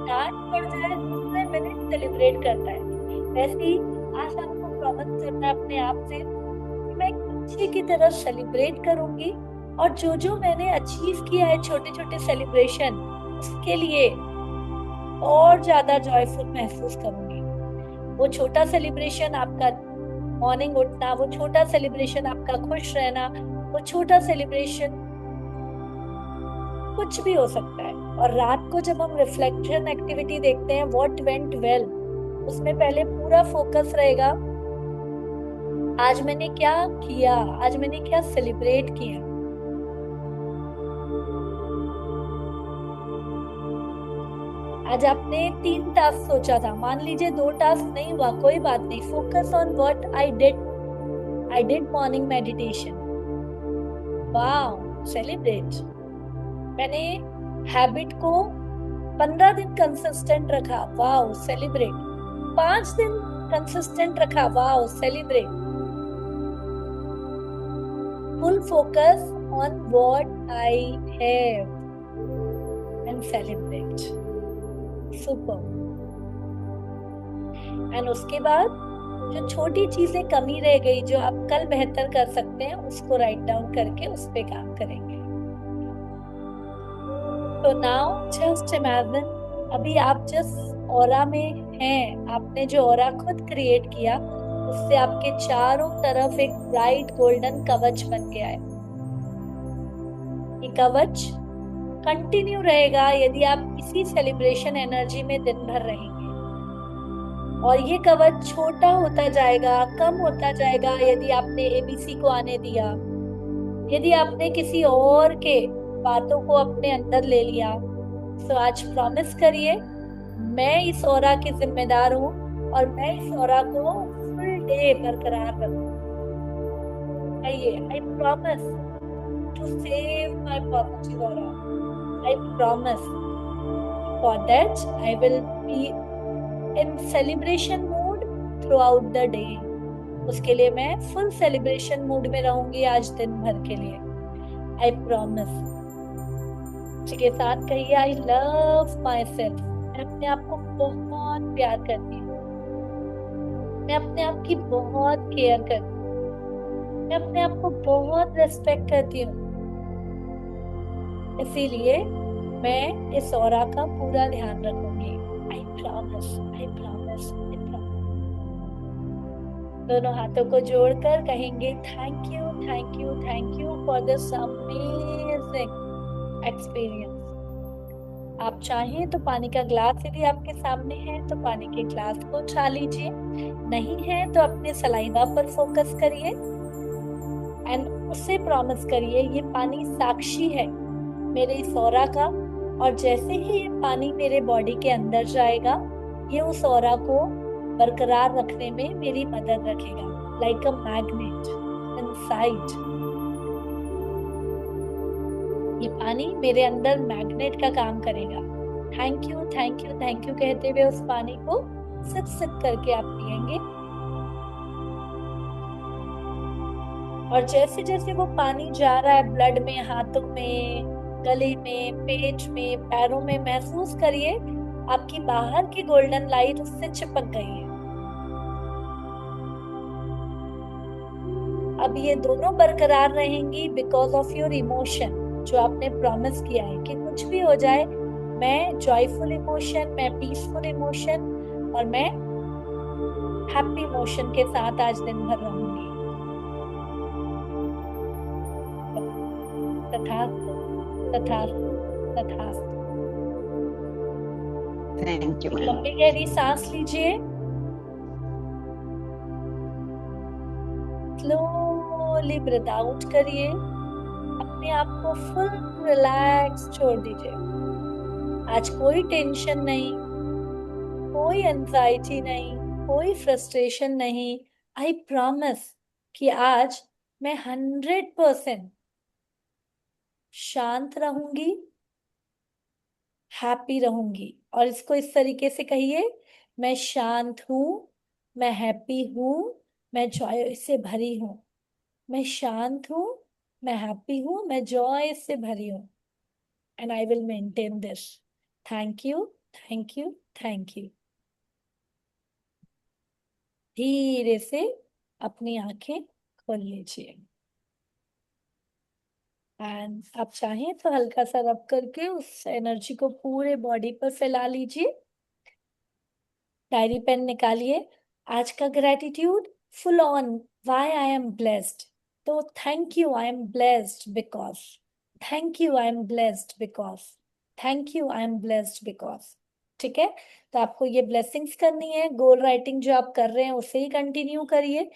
[SPEAKER 1] डांट पड़ जाए दूसरे मिनट सेलिब्रेट करता है। वैसे ही आज आपको प्रॉमिस करना है अपने आप से कि मैं एक बच्चे की तरह सेलिब्रेट करूंगी और जो जो मैंने अचीव किया है छोटे छोटे सेलिब्रेशन, उसके लिए और ज्यादा जॉयफुल महसूस करूंगी। वो छोटा सेलिब्रेशन आपका मॉर्निंग उठना, वो छोटा सेलिब्रेशन आपका खुश रहना, वो छोटा सेलिब्रेशन कुछ भी हो सकता है। और रात को जब हम रिफ्लेक्शन एक्टिविटी देखते हैं, व्हाट वेंट वेल, उसमें पहले पूरा फोकस रहेगा आज मैंने क्या किया, आज मैंने क्या सेलिब्रेट किया। आज आपने 3 टास्क सोचा था, मान लीजिए 2 टास्क नहीं हुआ, कोई बात नहीं। Focus on what I did morning meditation, wow, celebrate. मैंने हैबिट को 15 दिन कंसिस्टेंट रखा, वाओ, सेलिब्रेट। 5 दिन कंसिस्टेंट रखा, wow, celebrate. Full focus on what I have and celebrate. Super. And उसके बाद जो छोटी चीजें कमी रह गई, जो आप कल बेहतर कर सकते हैं, उसको राइट डाउन करके उस पे काम करेंगे। तो नाउ जस्ट इमेजिन, अभी आप जिस ऑरा में हैं, आपने जो ऑरा खुद क्रिएट किया, उससे आपके चारों तरफ एक ब्राइट गोल्डन कवच बन गया है। ये कवच कंटिन्यू रहेगा यदि आप इसी सेलिब्रेशन एनर्जी में दिन भर रहेंगे। और ये कवच छोटा होता जाएगा, कम होता जाएगा यदि आपने एबीसी को आने दिया, यदि आपने किसी और के बातों को अपने अंदर ले लिया। तो आज प्रॉमिस करिए, मैं इस ऑरा की जिम्मेदार हूँ और मैं इस ऑरा को फुल डे बरकरार रखूं। आइए, I promise to save my positive aura. I promise for that I will be in celebration mood throughout the day. उसके लिए मैं फुल सेलिब्रेशन मूड में रहूंगी आज दिन भर के लिए। I promise. के साथ कहिए, आई लव माई सेल्फ। मैं अपने आप को बहुत प्यार करती हूँ। मैं अपने आप की बहुत केयर करती हूँ। मैं अपने आप को बहुत रेस्पेक्ट करती हूँ। इसीलिए मैं इस ऑरा का पूरा ध्यान रखूंगी। I promise, I promise, I promise. दोनों हाथों को जोड़कर कहेंगे, thank you, thank you, thank you for this amazing experience. आप चाहें तो पानी का ग्लास यदि आपके सामने है तो पानी के ग्लास को उठा लीजिए, नहीं है तो अपने सलाइवा पर फोकस करिए एंड उससे प्रॉमिस करिए, ये पानी साक्षी है मेरे इस ऑरा का, और जैसे ही ये पानी मेरे बॉडी के अंदर जाएगा, ये उस ऑरा को बरकरार रखने में मेरी मदद रखेगा, लाइक अ मैग्नेट इनसाइड। ये पानी मेरे अंदर मैग्नेट का काम करेगा। Thank you, thank you, thank you कहते हुए उस पानी को सिप सिप करके आप पिएंगे। और जैसे जैसे वो पानी जा रहा है ब्लड में, हाथों में, गले में, पेट में, पैरों में, महसूस करिए आपकी बाहर की गोल्डन लाइट उससे चिपक गई है। अब ये दोनों बरकरार रहेंगी बिकॉज ऑफ योर इमोशन, जो आपने प्रॉमिस किया है कि कुछ भी हो जाए मैं जॉयफुल इमोशन, मैं पीसफुल इमोशन और मैं हैप्पी इमोशन के साथ आज दिन भर रहूंगी। तथास्तु, तथास्तु, तथास्तु।
[SPEAKER 2] Thank you ma'am.
[SPEAKER 1] लंबी गहरी सांस लीजिए, स्लोली ब्रीथ आउट करिए, अपने आप को फुल रिलैक्स छोड़ दीजिए। आज कोई टेंशन नहीं, कोई एंजाइटी नहीं, कोई फ्रस्ट्रेशन नहीं। आई प्रॉमिस कि आज मैं 100% शांत रहूंगी, हैप्पी रहूंगी। और इसको इस तरीके से कहिए, मैं शांत हूं, मैं हैप्पी हूं, मैं जॉय से भरी हूं। मैं शांत हूं, मैं हैप्पी हूं, मैं जॉय से भरी हूं। And I will maintain this. Thank you, thank you, thank you. धीरे से अपनी आंखें खोल लीजिए एंड आप चाहें तो हल्का सा रब करके उस एनर्जी को पूरे बॉडी पर फैला लीजिए। डायरी पेन निकालिए। आज का gratitude full on, why I am blessed. तो thank you, I am blessed because, thank you, I am blessed because, thank you, I am blessed because. ठीक है, तो आपको ये ब्लेसिंग्स करनी है। गोल राइटिंग जो आप कर रहे हैं उसे ही कंटिन्यू करिए।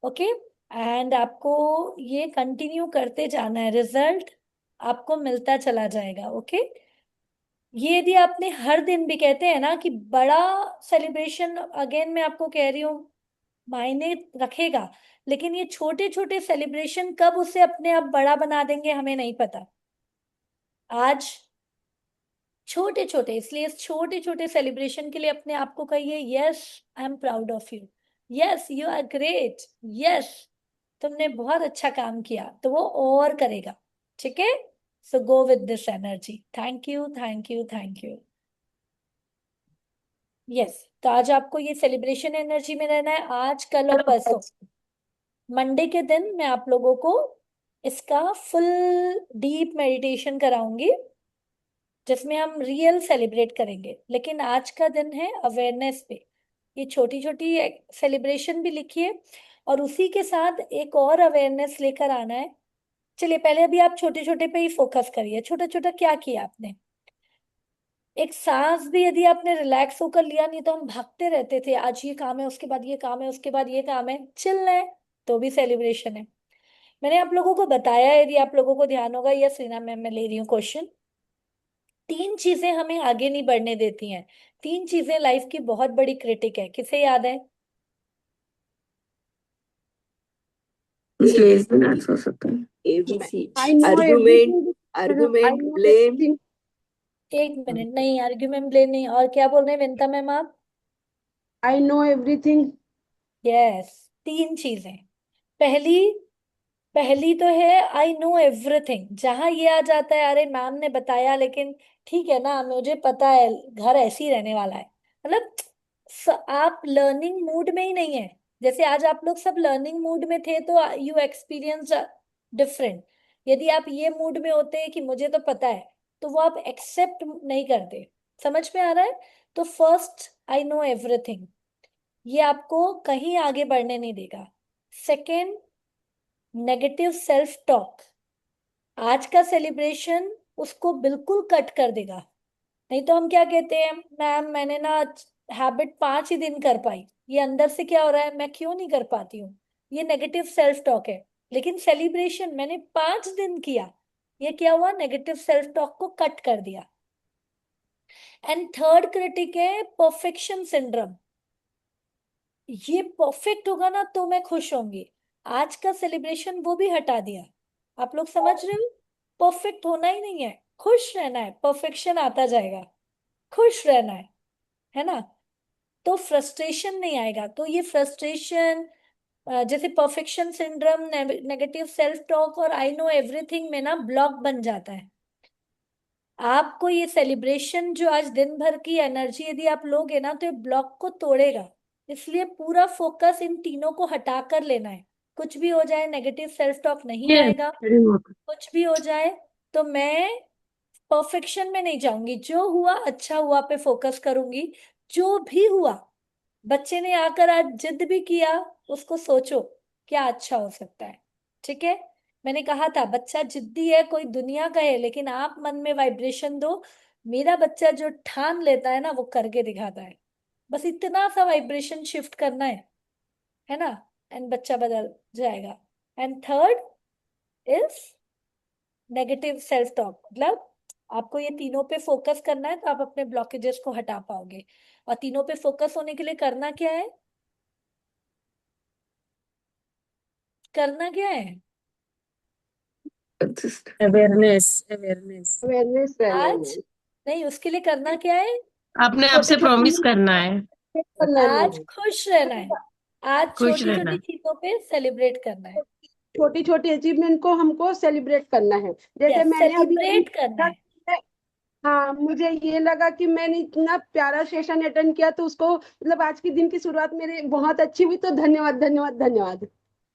[SPEAKER 1] ओके, एंड आपको ये कंटिन्यू करते जाना है, रिजल्ट आपको मिलता चला जाएगा। ओके, ये यदि आपने हर दिन भी, कहते हैं ना कि बड़ा सेलिब्रेशन, अगेन मैं आपको कह रही हूँ, मायने रखेगा, लेकिन ये छोटे छोटे सेलिब्रेशन कब उसे अपने आप बड़ा बना देंगे हमें नहीं पता। आज छोटे छोटे, इसलिए इस छोटे छोटे सेलिब्रेशन के लिए अपने आप को कहिए, yes I am proud of you, yes you are great, yes तुमने बहुत अच्छा काम किया, तो वो और करेगा। ठीक है, so go with this energy. Thank you, thank you, thank you. Yes, तो आज आपको ये सेलिब्रेशन एनर्जी में रहना है, आज, कल और परसों। मंडे के दिन मैं आप लोगों को इसका फुल डीप मेडिटेशन कराऊंगी, जिसमें हम रियल सेलिब्रेट करेंगे। लेकिन आज का दिन है अवेयरनेस पे। ये छोटी छोटी सेलिब्रेशन भी लिखिए और उसी के साथ एक और अवेयरनेस लेकर आना है। चलिए, पहले अभी आप छोटे छोटे पे ही फोकस करिए। छोटा छोटा क्या किया आपने? एक सांस भी यदि आपने रिलैक्स होकर लिया, नहीं तो हम भागते रहते थे, आज ये काम है, उसके बाद ये काम है, उसके बाद ये काम है, चिल है तो भी सेलिब्रेशन है। मैंने आप लोगों को बताया, यदि आप लोगों को ध्यान होगा, यस रीना मैम मैं ले रही हूँ क्वेश्चन। तीन चीजें हमें आगे नहीं बढ़ने देती हैं। तीन चीजें लाइफ की बहुत बड़ी क्रिटिक है, किसे याद है?
[SPEAKER 6] इसलिए इस दिन आज सो सकते हैं।
[SPEAKER 7] ABC,
[SPEAKER 3] I no
[SPEAKER 7] argument,
[SPEAKER 3] everything madam, I
[SPEAKER 7] argument,
[SPEAKER 3] no
[SPEAKER 7] blame.
[SPEAKER 3] Everything.
[SPEAKER 1] एक मिनट, नहीं आर्ग्यूमेंट ब्लेम नहीं, और क्या बोल रहे हैं विंता मैम आप?
[SPEAKER 3] I know everything.
[SPEAKER 1] यस, तीन चीजें। पहली पहली तो है आई नो एवरीथिंग। जहां ये आ जाता है, अरे मैम ने बताया लेकिन ठीक है ना, मुझे पता है घर ऐसे ही रहने वाला है, मतलब आप लर्निंग मूड में ही नहीं है। जैसे आज आप लोग सब लर्निंग मूड में थे तो यू एक्सपीरियंस डिफरेंट। यदि आप ये मूड में होते कि मुझे तो पता है, तो वो आप एक्सेप्ट नहीं करते। समझ में आ रहा है? तो फर्स्ट, आई नो एवरीथिंग, ये आपको कहीं आगे बढ़ने नहीं देगा। सेकेंड, नेगेटिव सेल्फ टॉक, आज का सेलिब्रेशन उसको बिल्कुल कट कर देगा। नहीं तो हम क्या कहते हैं, मैम मैंने ना हैबिट 5 ही दिन कर पाई, ये अंदर से क्या हो रहा है, मैं क्यों नहीं कर पाती हूँ, ये नेगेटिव सेल्फ टॉक है। लेकिन सेलिब्रेशन मैंने 5 दिन किया, ये क्या हुआ, नेगेटिव सेल्फ टॉक को कट कर दिया। एंड थर्ड क्रिटिक है परफेक्शन सिंड्रोम, ये परफेक्ट होगा ना तो मैं खुश होंगी, आज का सेलिब्रेशन वो भी हटा दिया। आप लोग समझ रहे हो? परफेक्ट होना ही नहीं है, खुश रहना है, परफेक्शन आता जाएगा, खुश रहना है ना? तो फ्रस्ट्रेशन नहीं आएगा। तो ये फ्रस्ट्रेशन, जैसे perfection syndrome, negative self talk और आई नो एवरीथिंग में ना ब्लॉक बन जाता है। आपको ये सेलिब्रेशन जो आज दिन भर की एनर्जी यदि आप लोगे ना, तो ये ब्लॉक को तोड़ेगा। इसलिए पूरा फोकस इन तीनों को हटा कर लेना है। कुछ भी हो जाए नेगेटिव सेल्फ टॉक नहीं
[SPEAKER 6] यस,
[SPEAKER 1] आएगा,
[SPEAKER 6] वेरी गुड।
[SPEAKER 1] कुछ भी हो जाए, तो मैं परफेक्शन में नहीं जाऊंगी, जो हुआ अच्छा हुआ पे फोकस करूंगी। जो भी हुआ, बच्चे ने आकर आज जिद भी किया, उसको सोचो क्या अच्छा हो सकता है। ठीक है? मैंने कहा था बच्चा जिद्दी है, कोई दुनिया का है, लेकिन आप मन में वाइब्रेशन दो। मेरा बच्चा जो ठान लेता है ना, वो करके दिखाता है। बस इतना सा वाइब्रेशन शिफ्ट करना है ना, एंड बच्चा बदल जाएगा। And third is negative self talk, मतलब आपको ये तीनों पे फोकस करना है, तो आप अपने ब्लॉकेजेस को हटा पाओगे। और तीनों पे फोकस होने के लिए करना क्या है, करना क्या है?
[SPEAKER 6] Awareness, awareness.
[SPEAKER 3] अवेयरनेस रहना है
[SPEAKER 1] आज
[SPEAKER 3] मैम।
[SPEAKER 1] नहीं, उसके लिए करना क्या है,
[SPEAKER 6] अपने आप
[SPEAKER 3] छोटे
[SPEAKER 6] से
[SPEAKER 3] छोटे
[SPEAKER 6] प्रॉमिस करना है,
[SPEAKER 3] करना है
[SPEAKER 1] आज
[SPEAKER 3] मैम।
[SPEAKER 1] खुश रहना है, आज
[SPEAKER 6] खुश
[SPEAKER 1] छोटी छोटी
[SPEAKER 6] रहना।
[SPEAKER 1] चीजों पे सेलिब्रेट करना है।
[SPEAKER 3] छोटी छोटी अचीवमेंट को हमको सेलिब्रेट करना है। जैसे
[SPEAKER 1] यस,
[SPEAKER 3] मैंने अभी अभी
[SPEAKER 1] सेलिब्रेट करना है।
[SPEAKER 3] हाँ, मुझे ये लगा कि मैंने इतना प्यारा सेशन अटेंड किया, तो उसको मतलब आज के दिन की शुरुआत मेरी बहुत अच्छी हुई, तो धन्यवाद धन्यवाद धन्यवाद।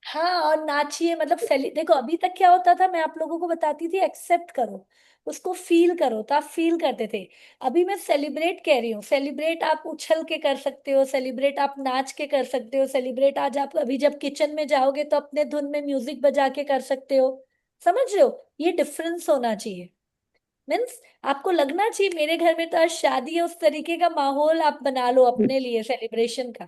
[SPEAKER 1] हाँ, और नाचिए, मतलब देखो अभी तक क्या होता था, मैं आप लोगों को बताती थी एक्सेप्ट करो, उसको फील करो, तो आप फील करते थे। अभी मैं सेलिब्रेट कह रही हूँ। सेलिब्रेट आप उछल के कर सकते हो, सेलिब्रेट आप नाच के कर सकते हो, सेलिब्रेट आज आप अभी जब किचन में जाओगे तो अपने धुन में म्यूजिक बजा के कर सकते हो। समझ रहे हो? ये डिफरेंस होना चाहिए। मीन्स आपको लगना चाहिए मेरे घर में तो आज शादी है, उस तरीके का माहौल आप बना लो अपने लिए सेलिब्रेशन का।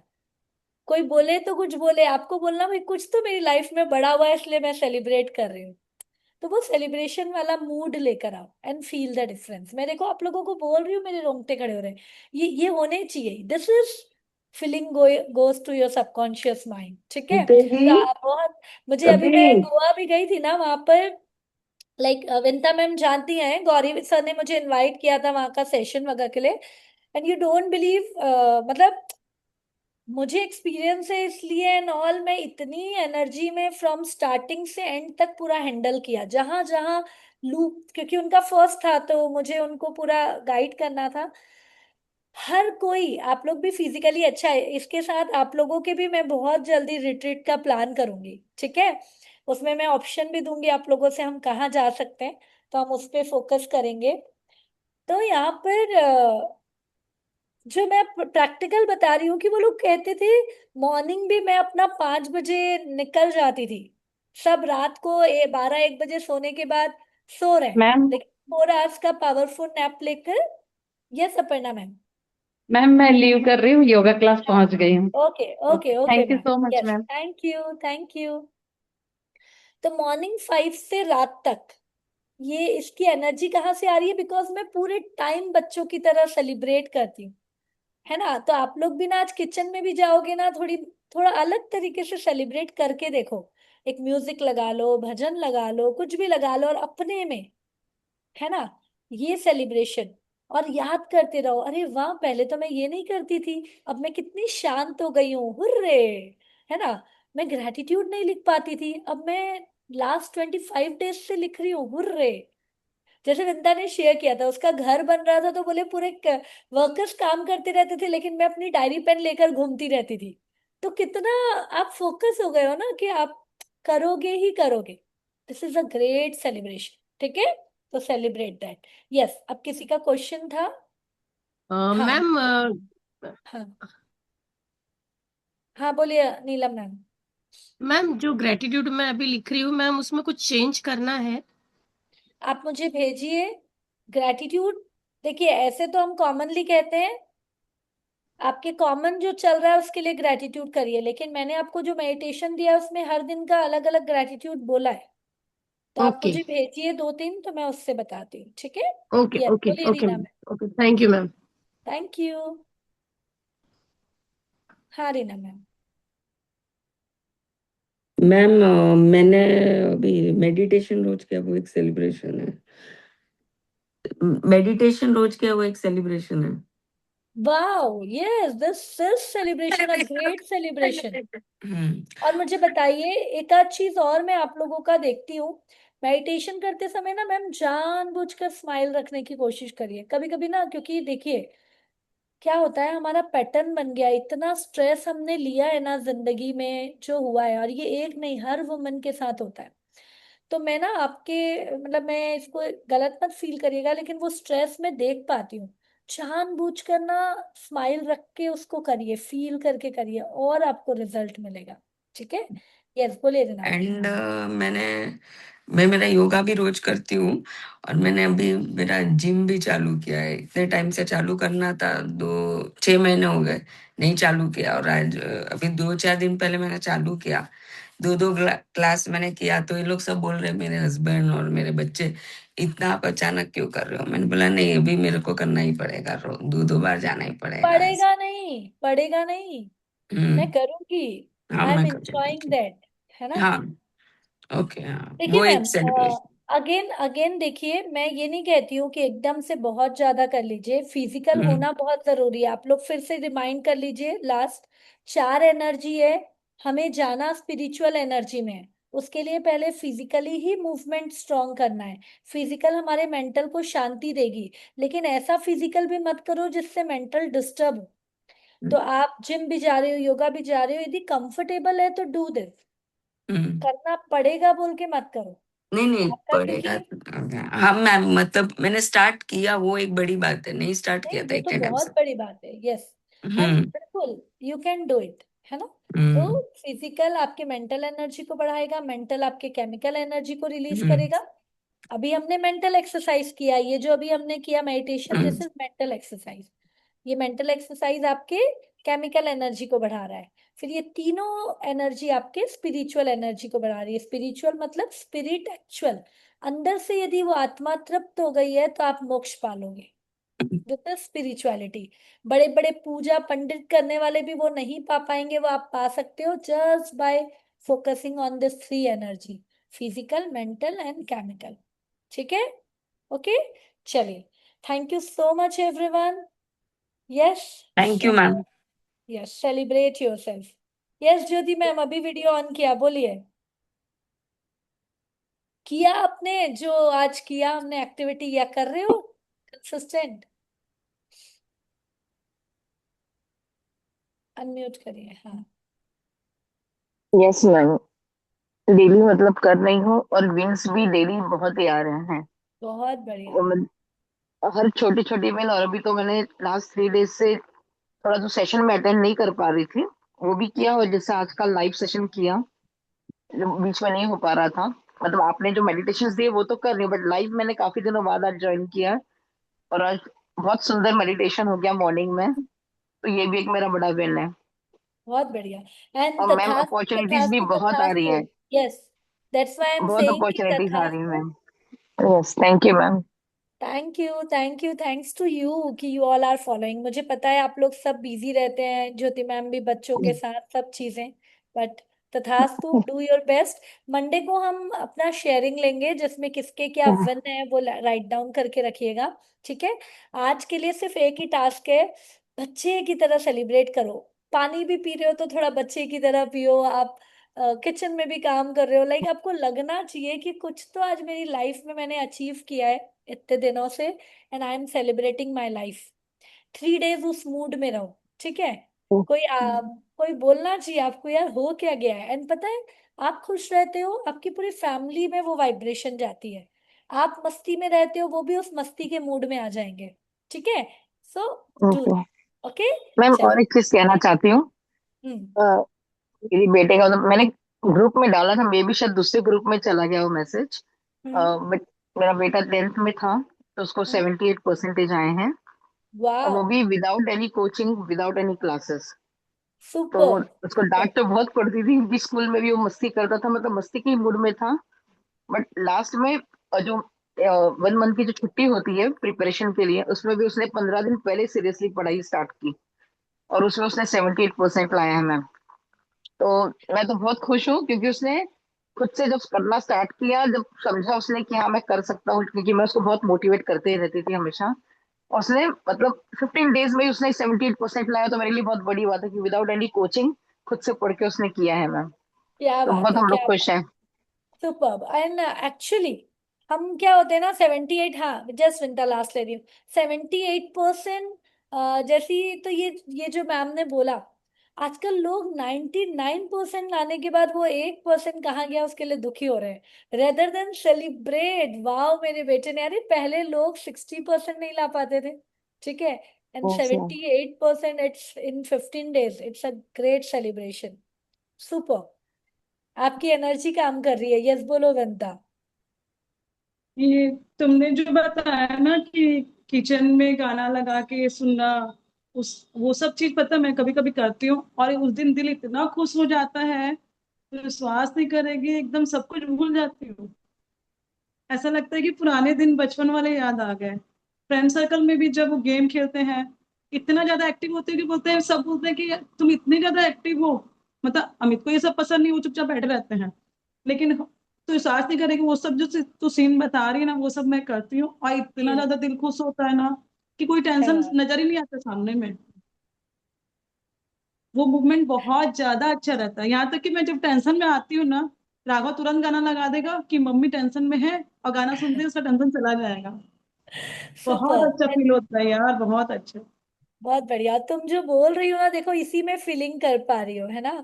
[SPEAKER 1] कोई बोले तो कुछ बोले, आपको बोलना भाई कुछ तो मेरी लाइफ में बड़ा हुआ है, इसलिए मैं सेलिब्रेट कर रही हूँ। तो वो सेलिब्रेशन वाला मूड लेकर आओ एंड फील द डिफरेंस। मैं देखो आप लोगों को बोल रही हूँ, मेरे रोंगटे खड़े हो रहे हैं। ये होने चाहिए। This is feeling goes to your subconscious mind. ठीक है?
[SPEAKER 6] दीदी,
[SPEAKER 1] तो आप बहुत, मुझे अभी
[SPEAKER 6] अभी
[SPEAKER 1] मैं गोवा भी गई थी ना, वहां पर लाइक विंता मैम जानती हैं, गौरी सर ने मुझे इनवाइट किया था वहां का सेशन वगैरह के लिए। एंड यू डोंट बिलीव, मतलब मुझे एक्सपीरियंस है इसलिए एंड ऑल, मैं इतनी एनर्जी में फ्रॉम स्टार्टिंग से एंड तक पूरा हैंडल किया, जहां जहां लूप, क्योंकि उनका फर्स्ट था तो मुझे उनको पूरा गाइड करना था। हर कोई, आप लोग भी फिजिकली अच्छा है, इसके साथ आप लोगों के भी मैं बहुत जल्दी रिट्रीट का प्लान करूंगी। ठीक है? उसमें मैं ऑप्शन भी दूंगी आप लोगों से, हम कहाँ जा सकते हैं, तो हम उस पर फोकस करेंगे। तो यहाँ पर जो मैं प्रैक्टिकल बता रही हूँ कि वो लोग कहते थे मॉर्निंग भी मैं अपना 5 बजे निकल जाती थी, सब रात को 12-1 बजे सोने के बाद सो रहे हैं,
[SPEAKER 5] मैम
[SPEAKER 1] लेकिन 4 आवर्स का पावरफुल नैप लेकर। Yes Aparna ma'am.
[SPEAKER 5] मैम मैं लीव कर रही हूँ, योगा क्लास पहुंच गई हूँ।
[SPEAKER 1] Okay okay okay
[SPEAKER 5] thank you
[SPEAKER 1] ma'am.
[SPEAKER 5] So much
[SPEAKER 1] yes,
[SPEAKER 5] ma'am.
[SPEAKER 1] Thank you thank you. तो मॉर्निंग 5 से रात तक, ये इसकी एनर्जी कहाँ से आ रही है, बिकॉज मैं पूरे टाइम बच्चों की तरह सेलिब्रेट करती हूँ, है ना? तो आप लोग भी ना आज किचन में भी जाओगे ना, थोड़ी थोड़ा अलग तरीके से सेलिब्रेट करके देखो। एक म्यूजिक लगा लो, भजन लगा लो, कुछ भी लगा लो और अपने में, है ना, ये सेलिब्रेशन। और याद करते रहो, अरे वाह पहले तो मैं ये नहीं करती थी, अब मैं कितनी शांत हो गई हूँ, हुर्रे, है ना। मैं ग्रेटिट्यूड नहीं लिख पाती थी, अब मैं लास्ट 25 डेज से लिख रही हूँ, हुर्रे। जैसे वृंदा ने शेयर किया था, उसका घर बन रहा था तो बोले पूरे वर्कर्स काम करते रहते थे लेकिन मैं अपनी डायरी पेन लेकर घूमती रहती थी। तो कितना आप फोकस हो गए हो ना कि आप करोगे ही करोगे। This is a great celebration, ठीक है। तो सेलिब्रेट दैट। यस, अब किसी का क्वेश्चन था। हाँ,
[SPEAKER 6] मैम
[SPEAKER 1] हाँ, हाँ, बोलिए नीलम मैम।
[SPEAKER 6] मैम जो ग्रेटिट्यूड मैं अभी लिख रही हूँ मैम, उसमें कुछ चेंज करना है?
[SPEAKER 1] आप मुझे भेजिए ग्रेटिट्यूड। देखिए ऐसे तो हम कॉमनली कहते हैं, आपके कॉमन जो चल रहा है उसके लिए ग्रेटिट्यूड करिए, लेकिन मैंने आपको जो मेडिटेशन दिया है उसमें हर दिन का अलग अलग ग्रेटिट्यूड बोला है। तो आप
[SPEAKER 6] ओके
[SPEAKER 1] मुझे भेजिए 2-3, तो मैं उससे बताती हूँ, ठीक है।
[SPEAKER 6] ओके
[SPEAKER 1] यस,
[SPEAKER 6] ओके
[SPEAKER 1] बोलिए
[SPEAKER 6] okay
[SPEAKER 1] Reena
[SPEAKER 6] ma'am.
[SPEAKER 1] Ma'am.
[SPEAKER 6] Okay, thank you ma'am.
[SPEAKER 1] Thank you. हाँ रीना मैम।
[SPEAKER 8] मैम मैंने अभी मेडिटेशन रोज किया, वो एक सेलिब्रेशन है। मेडिटेशन रोज किया, वो एक सेलिब्रेशन है।
[SPEAKER 1] Wow, yes, this is celebration, a great celebration.
[SPEAKER 8] Hmm.
[SPEAKER 1] और मुझे बताइए एक आध चीज और, मैं आप लोगों का देखती हूँ, मेडिटेशन करते समय ना मैम जानबूझकर स्माइल रखने की कोशिश करिए कभी कभी ना, क्योंकि देखिए क्या होता है, हमारा पैटर्न बन गया है, इतना स्ट्रेस हमने लिया है ना जिंदगी में जो हुआ है, और ये एक नहीं हर वुमन के साथ होता है। तो मैं ना आपके, मतलब मैं इसको गलत मत फील करिएगा, लेकिन वो स्ट्रेस मैं देख पाती हूँ। जानबूझकर ना स्माइल रख के उसको करिए, फील करके करिए, और आपको रिजल्ट मिलेगा, ठीक है। यस, बोलिए जनाब।
[SPEAKER 8] एंड मैं मेरा योगा भी रोज करती हूँ। और मैंने अभी मेरा जिम भी चालू किया है। इतने टाइम से चालू करना था, 6 महीने हो गए नहीं चालू किया। और आज अभी 2-4 दिन पहले मैंने चालू किया। 2-2 क्लास मैंने किया। तो ये लोग सब बोल रहे हैं, मेरे हस्बैंड और मेरे बच्चे, इतना आप अचानक क्यों कर रहे हो? मैंने बोला नहीं, अभी मेरे को करना ही पड़ेगा, 2-2 बार जाना ही पड़ेगा ऐसे।
[SPEAKER 1] पड़ेगा नहीं, पड़ेगा नहीं, मैं
[SPEAKER 8] हम्म।
[SPEAKER 1] करूंगी।
[SPEAKER 8] हाँ,
[SPEAKER 1] आई एम
[SPEAKER 8] मैं
[SPEAKER 1] इंजॉइंग
[SPEAKER 8] करूँगी।
[SPEAKER 1] दैट, है ना।
[SPEAKER 8] हाँ। ओके, हाँ,
[SPEAKER 1] देखिए
[SPEAKER 8] वो
[SPEAKER 1] मैम,
[SPEAKER 8] एक सेलिब्रेशन।
[SPEAKER 1] अगेन अगेन देखिए, मैं ये नहीं कहती हूँ कि एकदम से बहुत ज्यादा कर लीजिए, फिजिकल
[SPEAKER 8] हम्म।
[SPEAKER 1] होना बहुत जरूरी है। आप लोग फिर से रिमाइंड कर लीजिए, लास्ट 4 एनर्जी है, हमें जाना स्पिरिचुअल एनर्जी में है। उसके लिए पहले फिजिकली ही मूवमेंट स्ट्रॉन्ग करना है। फिजिकल हमारे मेंटल को शांति देगी, लेकिन ऐसा फिजिकल भी मत करो जिससे मेंटल डिस्टर्ब हो। तो आप जिम भी जा रहे हो, योगा भी जा रहे हो, यदि कंफर्टेबल है तो डू दिस।
[SPEAKER 8] हम्म।
[SPEAKER 1] करना पड़ेगा बोल के मत करो
[SPEAKER 8] नहीं नहीं,
[SPEAKER 1] आपका,
[SPEAKER 8] पड़ेगा
[SPEAKER 1] क्योंकि
[SPEAKER 8] तो। हाँ मैम, मतलब मैंने स्टार्ट किया, वो एक बड़ी बात है। नहीं स्टार्ट
[SPEAKER 1] नहीं
[SPEAKER 8] किया था
[SPEAKER 1] वो तो
[SPEAKER 8] इतने टाइम
[SPEAKER 1] बहुत
[SPEAKER 8] से।
[SPEAKER 1] बड़ी बात है। यस, एंड
[SPEAKER 8] हम्म।
[SPEAKER 1] बिल्कुल यू कैन डू इट, है ना। तो
[SPEAKER 8] हम्म।
[SPEAKER 1] फिजिकल आपके मेंटल एनर्जी को बढ़ाएगा, मेंटल आपके केमिकल एनर्जी को रिलीज
[SPEAKER 8] हम्म।
[SPEAKER 1] करेगा। अभी हमने मेंटल एक्सरसाइज किया, ये जो अभी हमने किया meditation,
[SPEAKER 8] hmm.
[SPEAKER 1] This is mental exercise. ये मेंटल एक्सरसाइज आपके केमिकल एनर्जी को बढ़ा रहा है। फिर ये तीनों एनर्जी आपके स्पिरिचुअल एनर्जी को बढ़ा रही है। स्पिरिचुअल मतलब स्पिरिट, एक्चुअल अंदर से यदि वो आत्मा तृप्त हो गई है तो आप मोक्ष पालोगे। विद स्पिरिचुअलिटी, बड़े बड़े पूजा पंडित करने वाले भी वो नहीं पा पाएंगे, वो आप पा सकते हो just by focusing on this 3 energy, physical, mental and chemical, ठीक है। ओके, चलिए, thank you so much everyone. Yes,
[SPEAKER 8] thank you ma'am.
[SPEAKER 1] Yes, celebrate yourself. Yes Jyoti ma'am, अभी वीडियो ऑन किया, बोलिए। किया आपने जो आज किया हमने एक्टिविटी, या कर रहे हो कंसिस्टेंट? अनम्यूट करिए, हाँ।
[SPEAKER 9] यस मैम, डेली मतलब कर रही हूँ और विंस भी डेली बहुत ही आ रहे हैं।
[SPEAKER 1] बहुत बढ़िया।
[SPEAKER 9] और हर छोटी छोटी विन। और अभी तो मैंने लास्ट 3 डेज से थोड़ा जो सेशन में अटेंड नहीं कर पा रही थी वो भी किया। और जैसे आज का लाइव सेशन किया जो बीच में नहीं हो पा रहा था, मतलब आपने जो मेडिटेशन दिए वो तो कर रही हूँ, बट लाइव मैंने काफी दिनों बाद आज ज्वाइन किया। और आज बहुत सुंदर मेडिटेशन हो गया मॉर्निंग में। तो ये भी एक मेरा बड़ा विन है।
[SPEAKER 1] बहुत बढ़िया। एंड
[SPEAKER 9] और मैम
[SPEAKER 1] तथास्तु
[SPEAKER 9] अपॉर्चुनिटीज भी
[SPEAKER 1] तथास्तु
[SPEAKER 9] बहुत आ रही
[SPEAKER 1] तथास्तु।
[SPEAKER 9] हैं।
[SPEAKER 1] Yes, that's why I am
[SPEAKER 9] बहुत
[SPEAKER 1] सेइंग कि
[SPEAKER 9] अपॉर्चुनिटीज आ रही हैं
[SPEAKER 1] तथास्तु।
[SPEAKER 9] Ma'am. Yes, thank you ma'am.
[SPEAKER 1] Thank you thanks to you कि यू ऑल आर फॉलोइंग। मुझे पता है आप लोग सब बिजी रहते हैं, ज्योति मैम भी बच्चों के साथ सब चीजें, बट तथास्तु, डू योर बेस्ट। मंडे को हम अपना शेयरिंग लेंगे जिसमें किसके क्या विन है वो राइट डाउन करके रखिएगा, ठीक है। आज के लिए सिर्फ एक ही टास्क है, बच्चे की तरह सेलिब्रेट करो। पानी भी पी रहे हो तो थोड़ा बच्चे की तरह पियो। आप किचन में भी काम कर रहे हो, लाइक आपको लगना चाहिए कि कुछ तो आज मेरी लाइफ में मैंने अचीव किया है इतने दिनों से, and I am celebrating my life. 3 days उस मूड में रहो, ठीक है। कोई बोलना चाहिए आपको, यार हो क्या गया है, एंड पता है आप खुश रहते हो, आपकी पूरी फैमिली में वो वाइब्रेशन जाती है। आप मस्ती में रहते हो, वो भी उस मस्ती के मूड में आ जाएंगे, ठीक है। So do
[SPEAKER 9] okay
[SPEAKER 1] that, okay.
[SPEAKER 9] Ma'am, और
[SPEAKER 1] चलिए।
[SPEAKER 9] एक चीज कहना चाहती हूँ।
[SPEAKER 1] हम्म।
[SPEAKER 9] अ, मेरी बेटे का मतलब मैंने ग्रुप में डाला था, मे भी शायद दूसरे ग्रुप में चला गया वो मैसेज।
[SPEAKER 1] हम्म।
[SPEAKER 9] बट मेरा बेटा 10th में था, तो उसको 78% आए हैं, और वो
[SPEAKER 1] वाह।
[SPEAKER 9] भी without any coaching, without any classes. तो
[SPEAKER 1] सुपर
[SPEAKER 9] उसको
[SPEAKER 1] सुपर।
[SPEAKER 9] डांट तो बहुत पड़ती थी क्योंकि स्कूल में भी वो मस्ती करता था, मतलब मस्ती के मूड में था। बट लास्ट में जो 1 मंथ की जो छुट्टी होती है प्रिपरेशन के लिए, उसमें भी उसने 15 दिन पहले सीरियसली पढ़ाई स्टार्ट की, और उसमें उसने 78% लाया है मैम। तो मैं तो बहुत खुश हूँ क्योंकि उसने खुद से जब करना स्टार्ट किया, जब समझा उसने कि हाँ मैं कर सकता हूँ, क्योंकि मैं उसको बहुत मोटिवेट करते ही रहती थी हमेशा, और उसने मतलब 15 डेज में ही उसने 78% लाया, तो मेरे लिए बहुत बड़ी बात है कि विदाउट एनी कोचिंग खुद से पढ़ के उसने किया है मैम।
[SPEAKER 1] क्या
[SPEAKER 9] तो
[SPEAKER 1] बात
[SPEAKER 9] बहुत
[SPEAKER 1] है,
[SPEAKER 9] हम लोग
[SPEAKER 1] क्या
[SPEAKER 9] खुश
[SPEAKER 1] बात।
[SPEAKER 9] हैं।
[SPEAKER 1] सुपर्ब। एंड एक्चुअली हम क्या होते हैं ना, 78, हाँ जस्ट विंटर लास्ट ले रही हूँ, 78%। जैसी तो ये जो मैम ने बोला, आजकल लोग 99% लाने के बाद वो 1% कहाँ गया उसके लिए दुखी हो रहे हैं, रेदर देन सेलिब्रेट। वाओ मेरे बेटे ने, अरे पहले लोग 60% नहीं ला पाते थे, ठीक है, and
[SPEAKER 9] Yes, ma'am.
[SPEAKER 1] 78% it's in 15 days, it's a great celebration. Super. आपकी एनर्जी काम कर रही है, यस बोलो वंता।
[SPEAKER 10] ये तुमने जो बताया ना कि किचन में गाना लगा के सुनना, उस वो सब चीज पता मैं कभी कभी करती हूँ, और उस दिन दिल इतना खुश हो जाता है, विश्वास नहीं करेगी, एकदम सब कुछ भूल जाती हूँ। ऐसा लगता है कि पुराने दिन बचपन वाले याद आ गए। फ्रेंड सर्कल में भी जब वो गेम खेलते हैं, इतना ज्यादा एक्टिव होते हैं कि बोलते हैं, सब बोलते हैं कि तुम इतने ज्यादा एक्टिव हो। मतलब अमित को ये सब पसंद नहीं, वो चुपचाप बैठे रहते हैं, लेकिन तो साहस नहीं करेगी, वो सब जो तू सीन बता रही है ना वो सब मैं करती हूँ, और इतना
[SPEAKER 1] Yes,
[SPEAKER 10] ज्यादा दिल खुश होता है ना कि कोई
[SPEAKER 1] क्या
[SPEAKER 10] टेंशन
[SPEAKER 1] बात।
[SPEAKER 10] नजर ही नहीं आता सामने में। वो मूवमेंट बहुत ज्यादा अच्छा रहता है, यहाँ तक कि मैं जब टेंशन में आती हूँ ना, राघव तुरंत गाना लगा देगा कि मम्मी टेंशन में है, और गाना सुनते ही उसका टेंशन चला जाएगा। बहुत
[SPEAKER 1] सुपर।
[SPEAKER 10] अच्छा फील होता है यार, बहुत अच्छा।
[SPEAKER 1] बहुत बढ़िया, तुम जो बोल रही हो ना, देखो इसी में फीलिंग कर पा रही हो, है ना,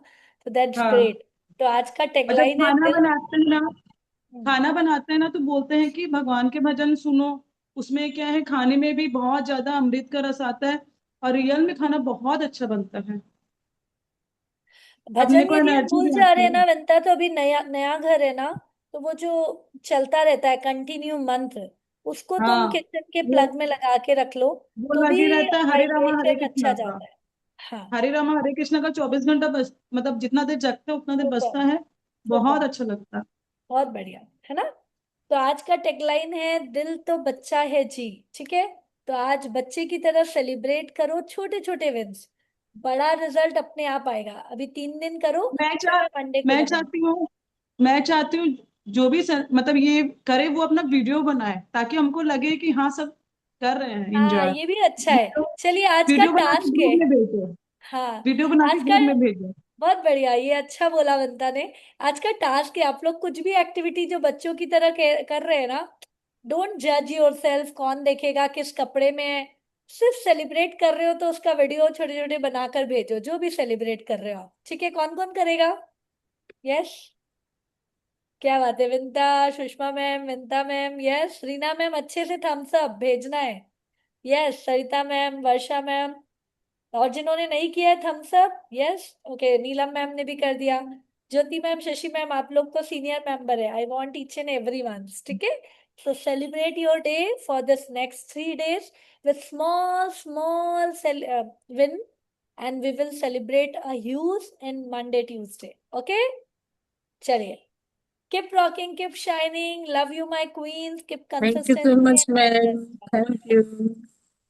[SPEAKER 1] तो दैट्स
[SPEAKER 10] हाँ,
[SPEAKER 1] ग्रेट। तो आज का
[SPEAKER 10] और जब
[SPEAKER 1] टैगलाइन है
[SPEAKER 10] खाना
[SPEAKER 1] दिल।
[SPEAKER 10] बनाते हैं ना,
[SPEAKER 1] हम्म,
[SPEAKER 10] खाना बनाते हैं ना तो बोलते हैं कि भगवान के भजन सुनो। उसमें क्या है, खाने में भी बहुत ज्यादा अमृत का रस आता है, और रियल में खाना बहुत अच्छा बनता है। अपने
[SPEAKER 1] भजन
[SPEAKER 10] को
[SPEAKER 1] यदि हम
[SPEAKER 10] एनर्जी
[SPEAKER 1] भूल
[SPEAKER 10] भी
[SPEAKER 1] जा रहे
[SPEAKER 10] आती
[SPEAKER 1] हैं
[SPEAKER 10] है।
[SPEAKER 1] ना बनता, तो अभी नया नया घर है ना, तो वो जो चलता रहता है कंटिन्यू मंत्र, उसको तुम
[SPEAKER 10] हाँ,
[SPEAKER 1] किचन के
[SPEAKER 10] वो
[SPEAKER 1] प्लग में लगा के रख लो,
[SPEAKER 10] वो
[SPEAKER 1] तो भी
[SPEAKER 10] लगे रहता है, हरे रामा हरे
[SPEAKER 1] वाइब्रेशन अच्छा
[SPEAKER 10] कृष्णा का।
[SPEAKER 1] जाता है। हाँ।
[SPEAKER 10] हरे रामा हरे कृष्णा का 24 घंटा बस, मतलब जितना देर जगते हैं उतना देर
[SPEAKER 1] सुपर
[SPEAKER 10] बजता है। बहुत
[SPEAKER 1] सुपर।
[SPEAKER 10] अच्छा लगता है।
[SPEAKER 1] बहुत बढ़िया, है ना। तो आज का टैगलाइन है दिल तो बच्चा है जी, ठीक है। तो आज बच्चे की तरह सेलिब्रेट करो छोटे छोटे विंस, बड़ा रिजल्ट अपने आप आएगा। अभी 3 दिन करो,
[SPEAKER 10] मैं
[SPEAKER 1] फिर
[SPEAKER 10] चाह
[SPEAKER 1] मैं मंडे को
[SPEAKER 10] मैं
[SPEAKER 1] बताऊँ।
[SPEAKER 10] चाहती हूँ मैं चाहती हूँ जो भी मतलब ये करे वो अपना वीडियो बनाए, ताकि हमको लगे कि हाँ सब कर रहे हैं
[SPEAKER 1] हाँ
[SPEAKER 10] एंजॉय।
[SPEAKER 1] ये भी अच्छा है।
[SPEAKER 10] वीडियो
[SPEAKER 1] चलिए आज का
[SPEAKER 10] वीडियो बना के
[SPEAKER 1] टास्क है।
[SPEAKER 10] ग्रुप में भेजो।
[SPEAKER 1] हाँ।
[SPEAKER 10] वीडियो बना के
[SPEAKER 1] आज का
[SPEAKER 10] ग्रुप में भेजो।
[SPEAKER 1] बहुत बढ़िया, ये अच्छा बोला वंता ने। आज का टास्क है, आप लोग कुछ भी एक्टिविटी जो बच्चों की तरह कर रहे हैं ना, डोंट जज योर सेल्फ कौन देखेगा किस कपड़े में है। सिर्फ सेलिब्रेट कर रहे हो तो उसका वीडियो छोटे छोटे बनाकर भेजो, जो भी सेलिब्रेट कर रहे हो आप, ठीक है। कौन कौन करेगा? यस। क्या बात है, विंता, सुषमा मैम, विंता मैम, यस, रीना मैम अच्छे से थम्स अप भेजना है। यस, सरिता मैम, वर्षा मैम, और जिन्होंने नहीं किया है थम्स अप, यस, ओके, नीलम मैम ने भी कर दिया। ज्योति मैम, शशि मैम, आप लोग तो सीनियर मेंबर है, I want each and every one, ठीक है। So celebrate your day for this next 3 days with small win, and we will celebrate a huge in Monday Tuesday, okay। चलिए। Keep rocking, keep shining. Love you, my queens. Keep
[SPEAKER 11] Thank you so
[SPEAKER 1] consistency
[SPEAKER 11] much,
[SPEAKER 1] and all that
[SPEAKER 11] ma'am.
[SPEAKER 1] stuff.
[SPEAKER 11] Thank you.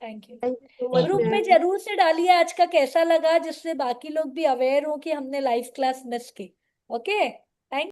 [SPEAKER 1] Thank you.
[SPEAKER 3] Thank you so much
[SPEAKER 1] group में
[SPEAKER 3] मैम।
[SPEAKER 1] जरूर से डालिए आज का कैसा लगा, जिससे बाकी लोग भी अवेयर हो कि हमने लाइव क्लास मिस की। ओके।